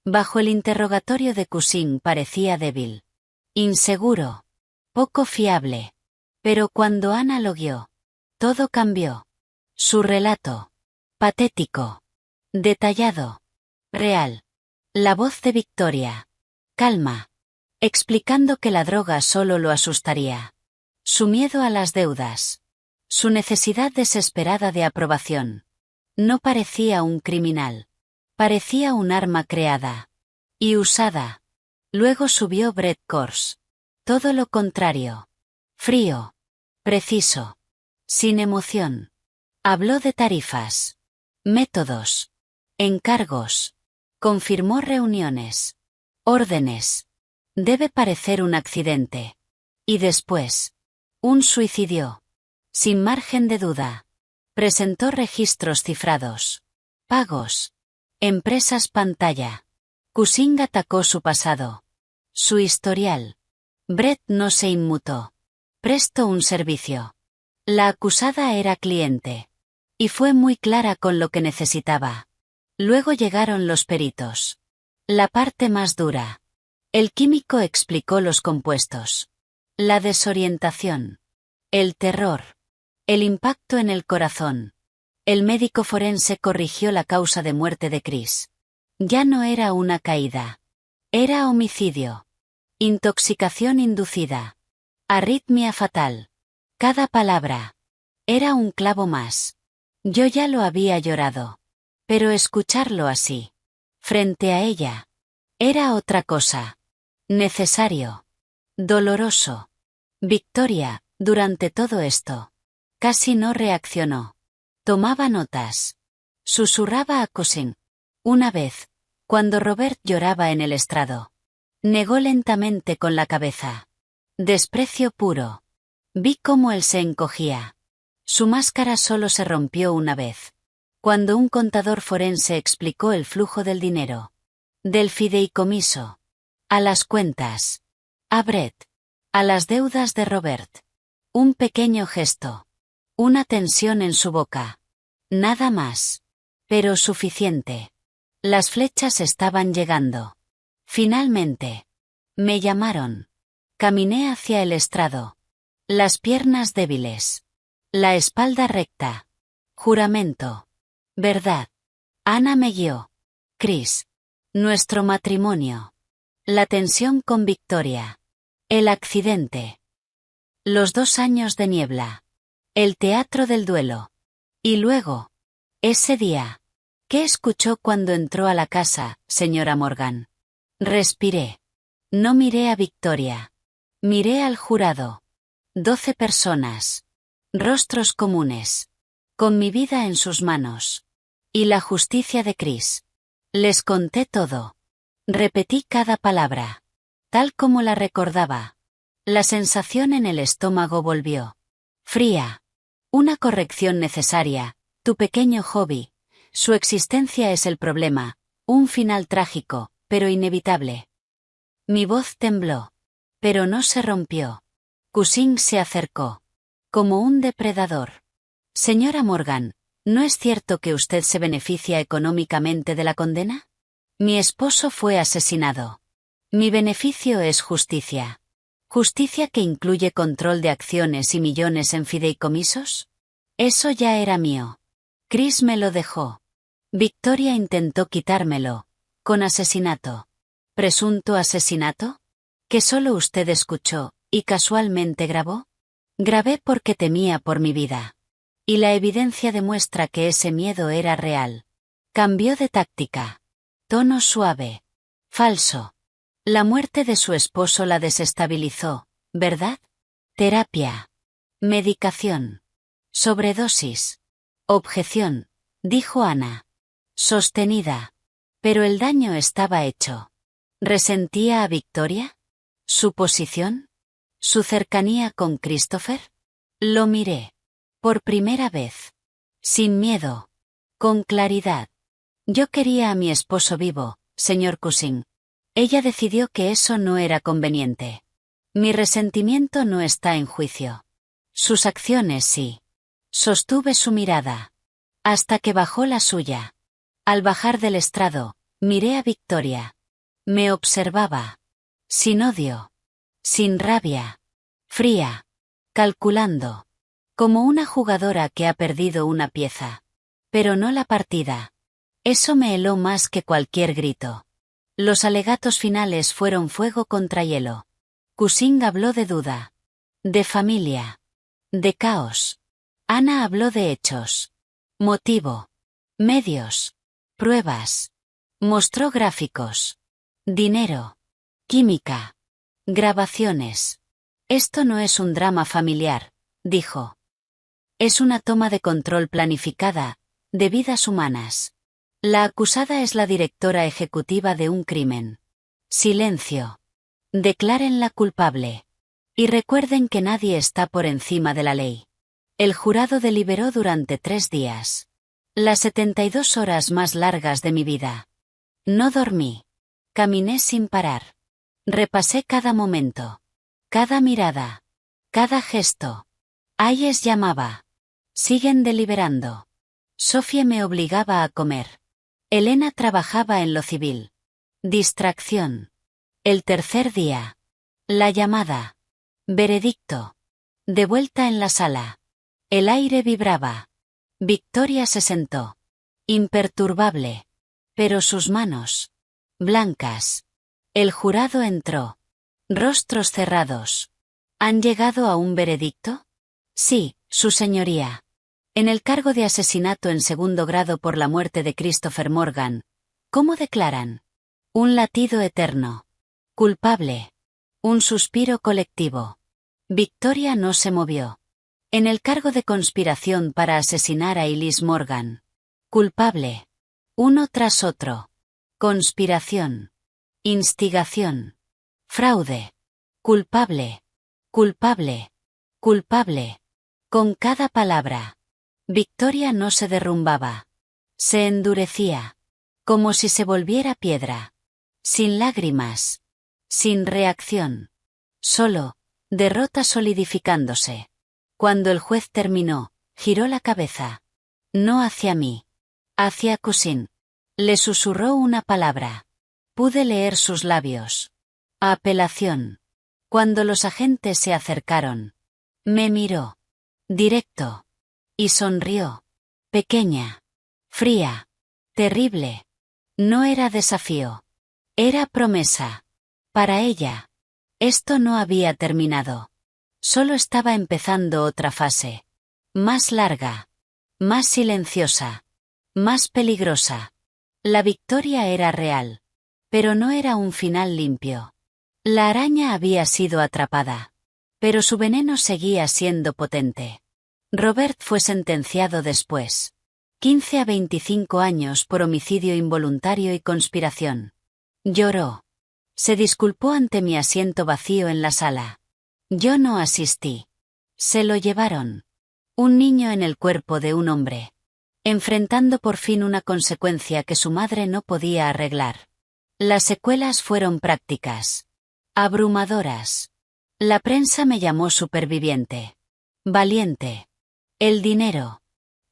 Bajo el interrogatorio de Cushing parecía débil. inseguro, poco fiable. Pero cuando Ana lo guió, todo cambió. Su relato, patético, detallado, real. La voz de Victoria, calma, explicando que la droga solo lo asustaría. Su miedo a las deudas, su necesidad desesperada de aprobación. No parecía un criminal. Parecía un arma creada y usada. Luego subió Brett Kors. Todo lo contrario. Frío. Preciso. Sin emoción. Habló de tarifas. Métodos. Encargos. Confirmó reuniones. Órdenes. Debe parecer un accidente. Y después. Un suicidio. Sin margen de duda. Presentó registros cifrados. Pagos. Empresas pantalla. Cushing atacó su pasado. Su historial. Brett no se inmutó. Prestó un servicio. La acusada era cliente. Y fue muy clara con lo que necesitaba. Luego llegaron los peritos. La parte más dura. El químico explicó los compuestos. La desorientación. El terror. El impacto en el corazón. El médico forense corrigió la causa de muerte de Chris. Ya no era una caída. Era homicidio. Intoxicación inducida. Arritmia fatal. Cada palabra. Era un clavo más. Yo ya lo había llorado. Pero escucharlo así, frente a ella, era otra cosa. Necesario. Doloroso. Victoria, durante todo esto, casi no reaccionó. Tomaba notas. Susurraba a Cushing. Una vez, cuando Robert lloraba en el estrado. Negó lentamente con la cabeza. Desprecio puro. Vi cómo él se encogía. Su máscara solo se rompió una vez. Cuando un contador forense explicó el flujo del dinero. Del fideicomiso. A las cuentas. A Brett. A las deudas de Robert. Un pequeño gesto. Una tensión en su boca. Nada más. Pero suficiente. Las flechas estaban llegando. Finalmente. Me llamaron. Caminé hacia el estrado. Las piernas débiles. La espalda recta. Juramento. Verdad. Ana me guió. Chris. Nuestro matrimonio. La tensión con Victoria. El accidente. Los 2 años de niebla. El teatro del duelo. Y luego. Ese día. ¿Qué escuchó cuando entró a la casa, señora Morgan? Respiré. No miré a Victoria. Miré al jurado. 12 personas. Rostros comunes. Con mi vida en sus manos. Y la justicia de Chris. Les conté todo. Repetí cada palabra. Tal como la recordaba. La sensación en el estómago volvió. Fría. Una corrección necesaria. Tu pequeño hobby. Su existencia es el problema. Un final trágico, pero inevitable. Mi voz tembló. Pero no se rompió. Cushing se acercó. Como un depredador. Señora Morgan, ¿no es cierto que usted se beneficia económicamente de la condena? Mi esposo fue asesinado. Mi beneficio es justicia. ¿Justicia que incluye control de acciones y millones en fideicomisos? Eso ya era mío. Chris me lo dejó. Victoria intentó quitármelo. Con asesinato. ¿Presunto asesinato? ¿Que solo usted escuchó, y casualmente grabó? Grabé porque temía por mi vida. Y la evidencia demuestra que ese miedo era real. Cambió de táctica. Tono suave. Falso. La muerte de su esposo la desestabilizó, ¿verdad? Terapia. Medicación. Sobredosis. Objeción, dijo Ana. Sostenida. Pero el daño estaba hecho. ¿Resentía a Victoria? ¿Su posición? ¿Su cercanía con Christopher? Lo miré. Por primera vez. Sin miedo. Con claridad. Yo quería a mi esposo vivo, señor Cushing. Ella decidió que eso no era conveniente. Mi resentimiento no está en juicio. Sus acciones sí. Sostuve su mirada. Hasta que bajó la suya. Al bajar del estrado, miré a Victoria. Me observaba. Sin odio. Sin rabia. Fría. Calculando. Como una jugadora que ha perdido una pieza. Pero no la partida. Eso me heló más que cualquier grito. Los alegatos finales fueron fuego contra hielo. Cushing habló de duda. De familia. De caos. Ana habló de hechos. Motivo. Medios. Pruebas. Mostró gráficos. Dinero. Química. Grabaciones. Esto no es un drama familiar, dijo. Es una toma de control planificada, de vidas humanas. La acusada es la directora ejecutiva de un crimen. Silencio. Declárenla culpable. Y recuerden que nadie está por encima de la ley. El jurado deliberó durante 3 días. Las 72 horas más largas de mi vida. No dormí. Caminé sin parar. Repasé cada momento. Cada mirada. Cada gesto. Hayes llamaba. Siguen deliberando. Sofía me obligaba a comer. Elena trabajaba en lo civil. Distracción. El tercer día. La llamada. Veredicto. De vuelta en la sala. El aire vibraba. Victoria se sentó. Imperturbable. Pero sus manos. Blancas. El jurado entró. Rostros cerrados. ¿Han llegado a un veredicto? Sí, su señoría. En el cargo de asesinato en 2º grado por la muerte de Christopher Morgan. ¿Cómo declaran? Un latido eterno. Culpable. Un suspiro colectivo. Victoria no se movió. En el cargo de conspiración para asesinar a Elise Morgan. Culpable. Uno tras otro. Conspiración. Instigación. Fraude. Culpable. Culpable. Culpable. Con cada palabra. Victoria no se derrumbaba. Se endurecía. Como si se volviera piedra. Sin lágrimas. Sin reacción. Solo, derrota solidificándose. Cuando el juez terminó, giró la cabeza. No hacia mí. Hacia Cushing. Le susurró una palabra. Pude leer sus labios. Apelación. Cuando los agentes se acercaron. Me miró. Directo. Y sonrió. Pequeña. Fría. Terrible. No era desafío. Era promesa. Para ella. Esto no había terminado. Solo estaba empezando otra fase. Más larga. Más silenciosa. Más peligrosa. La victoria era real. Pero no era un final limpio. La araña había sido atrapada. Pero su veneno seguía siendo potente. Robert fue sentenciado después. 15 a 25 años por homicidio involuntario y conspiración. Lloró. Se disculpó ante mi asiento vacío en la sala. Yo no asistí. Se lo llevaron. Un niño en el cuerpo de un hombre. Enfrentando por fin una consecuencia que su madre no podía arreglar. Las secuelas fueron prácticas. Abrumadoras. La prensa me llamó superviviente. Valiente. El dinero.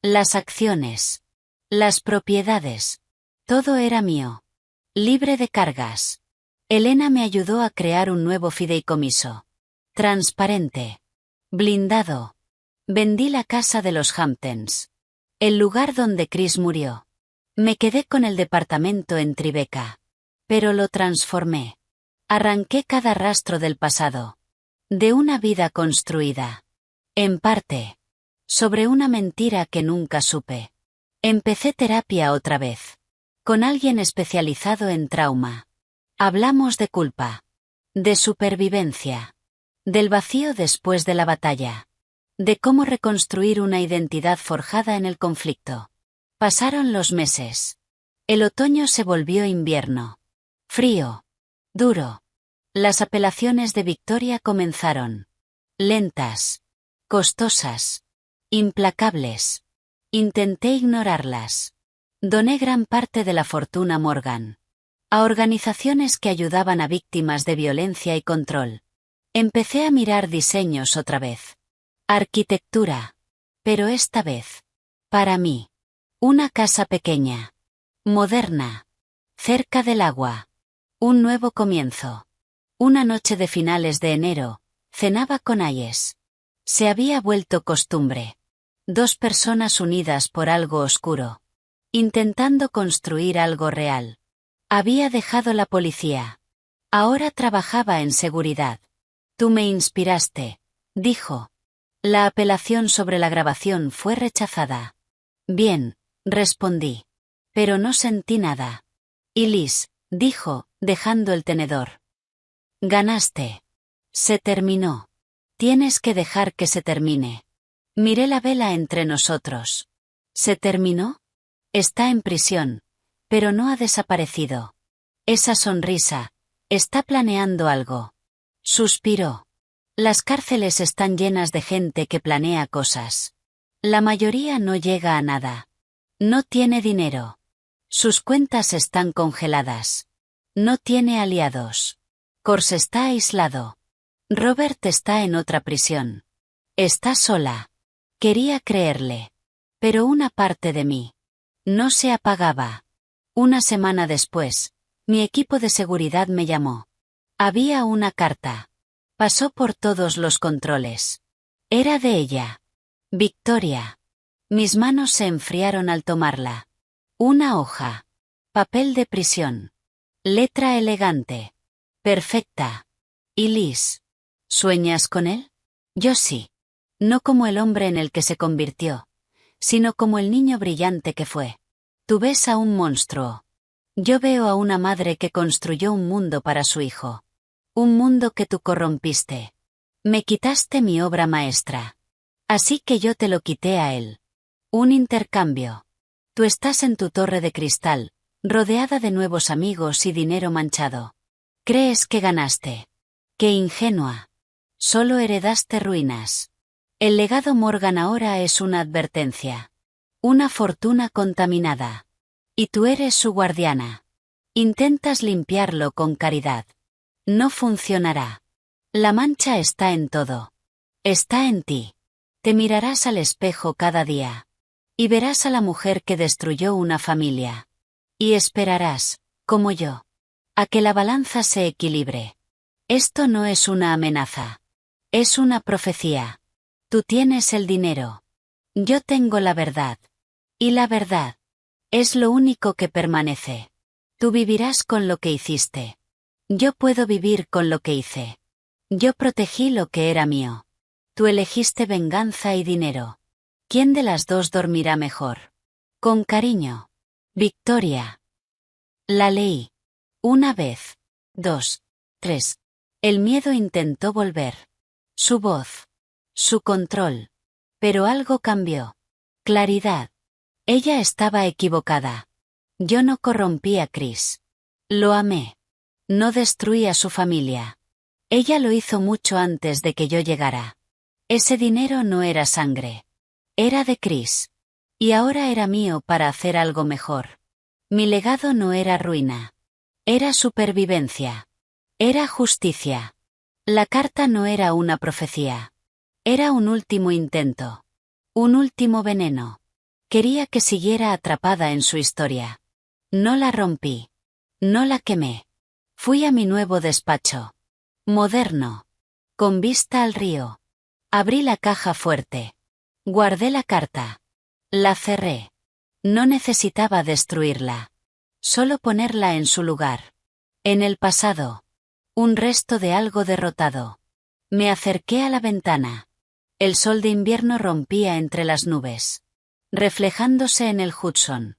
Las acciones. Las propiedades. Todo era mío. Libre de cargas. Elena me ayudó a crear un nuevo fideicomiso. Transparente. Blindado. Vendí la casa de los Hamptons. El lugar donde Chris murió. Me quedé con el departamento en Tribeca. Pero lo transformé. Arranqué cada rastro del pasado. De una vida construida. En parte. Sobre una mentira que nunca supe. Empecé terapia otra vez. Con alguien especializado en trauma. Hablamos de culpa. De supervivencia. Del vacío después de la batalla. De cómo reconstruir una identidad forjada en el conflicto. Pasaron los meses. El otoño se volvió invierno. Frío. Duro. Las apelaciones de Victoria comenzaron. Lentas. Costosas. Implacables. Intenté ignorarlas. Doné gran parte de la fortuna Morgan. A organizaciones que ayudaban a víctimas de violencia y control. Empecé a mirar diseños otra vez. Arquitectura. Pero esta vez. Para mí. Una casa pequeña. Moderna. Cerca del agua. Un nuevo comienzo. Una noche de finales de enero, cenaba con Ayes. Se había vuelto costumbre. Dos personas unidas por algo oscuro. Intentando construir algo real. Había dejado la policía. Ahora trabajaba en seguridad. Tú me inspiraste, dijo. La apelación sobre la grabación fue rechazada. Bien, respondí. Pero no sentí nada. Y Liz, dijo, dejando el tenedor. Ganaste. Se terminó. Tienes que dejar que se termine. Miré la vela entre nosotros. ¿Se terminó? Está en prisión, pero no ha desaparecido. Esa sonrisa, está planeando algo. Suspiró. Las cárceles están llenas de gente que planea cosas. La mayoría no llega a nada. No tiene dinero. Sus cuentas están congeladas. No tiene aliados. Kors está aislado. Robert está en otra prisión. Está sola. Quería creerle. Pero una parte de mí no se apagaba. Una semana después, mi equipo de seguridad me llamó. Había una carta. Pasó por todos los controles. Era de ella. Victoria. Mis manos se enfriaron al tomarla. Una hoja. Papel de prisión. Letra elegante. Perfecta. ¿Y Liz? ¿Sueñas con él? Yo sí. No como el hombre en el que se convirtió, sino como el niño brillante que fue. Tú ves a un monstruo. Yo veo a una madre que construyó un mundo para su hijo. Un mundo que tú corrompiste. Me quitaste mi obra maestra. Así que yo te lo quité a él. Un intercambio. Tú estás en tu torre de cristal, rodeada de nuevos amigos y dinero manchado. Crees que ganaste. Qué ingenua. Solo heredaste ruinas. El legado Morgan ahora es una advertencia. Una fortuna contaminada. Y tú eres su guardiana. Intentas limpiarlo con caridad. No funcionará. La mancha está en todo. Está en ti. Te mirarás al espejo cada día. Y verás a la mujer que destruyó una familia. Y esperarás, como yo, a que la balanza se equilibre. Esto no es una amenaza. Es una profecía. Tú tienes el dinero. Yo tengo la verdad. Y la verdad es lo único que permanece. Tú vivirás con lo que hiciste. Yo puedo vivir con lo que hice. Yo protegí lo que era mío. Tú elegiste venganza y dinero. ¿Quién de las dos dormirá mejor? Con cariño. Victoria. La leí. Una vez. 2. 3. El miedo intentó volver. Su voz. Su control. Pero algo cambió. Claridad. Ella estaba equivocada. Yo no corrompí a Chris. Lo amé. No destruí a su familia. Ella lo hizo mucho antes de que yo llegara. Ese dinero no era sangre. Era de Chris. Y ahora era mío para hacer algo mejor. Mi legado no era ruina. Era supervivencia. Era justicia. La carta no era una profecía. Era un último intento. Un último veneno. Quería que siguiera atrapada en su historia. No la rompí. No la quemé. Fui a mi nuevo despacho. Moderno. Con vista al río. Abrí la caja fuerte. Guardé la carta. La cerré. No necesitaba destruirla. Solo ponerla en su lugar. En el pasado. Un resto de algo derrotado. Me acerqué a la ventana. El sol de invierno rompía entre las nubes, reflejándose en el Hudson.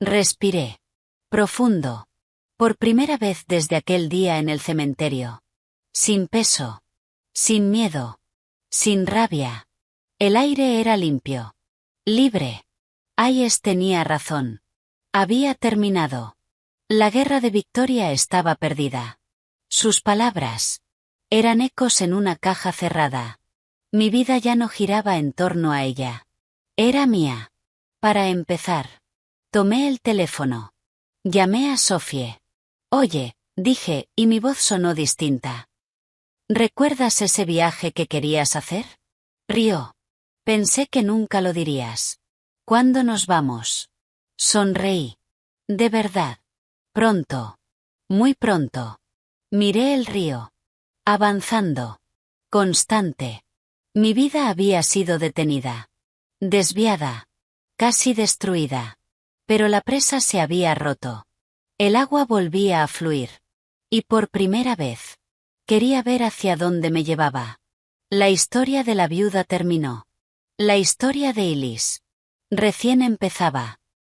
Respiré. Profundo. Por primera vez desde aquel día en el cementerio. Sin peso. Sin miedo. Sin rabia. El aire era limpio. Libre. Ayes tenía razón. Había terminado. La guerra de Victoria estaba perdida. Sus palabras eran ecos en una caja cerrada. Mi vida ya no giraba en torno a ella. Era mía. Para empezar, tomé el teléfono. Llamé a Sophie. Oye, dije, y mi voz sonó distinta. ¿Recuerdas ese viaje que querías hacer? Rió. Pensé que nunca lo dirías. ¿Cuándo nos vamos? Sonreí. De verdad. Pronto. Muy pronto. Miré el río. Avanzando. Constante. Mi vida había sido detenida. Desviada. Casi destruida. Pero la presa se había roto. El agua volvía a fluir. Y por primera vez. Quería ver hacia dónde me llevaba. La historia de la viuda terminó. La historia de Ilis. Recién empezaba.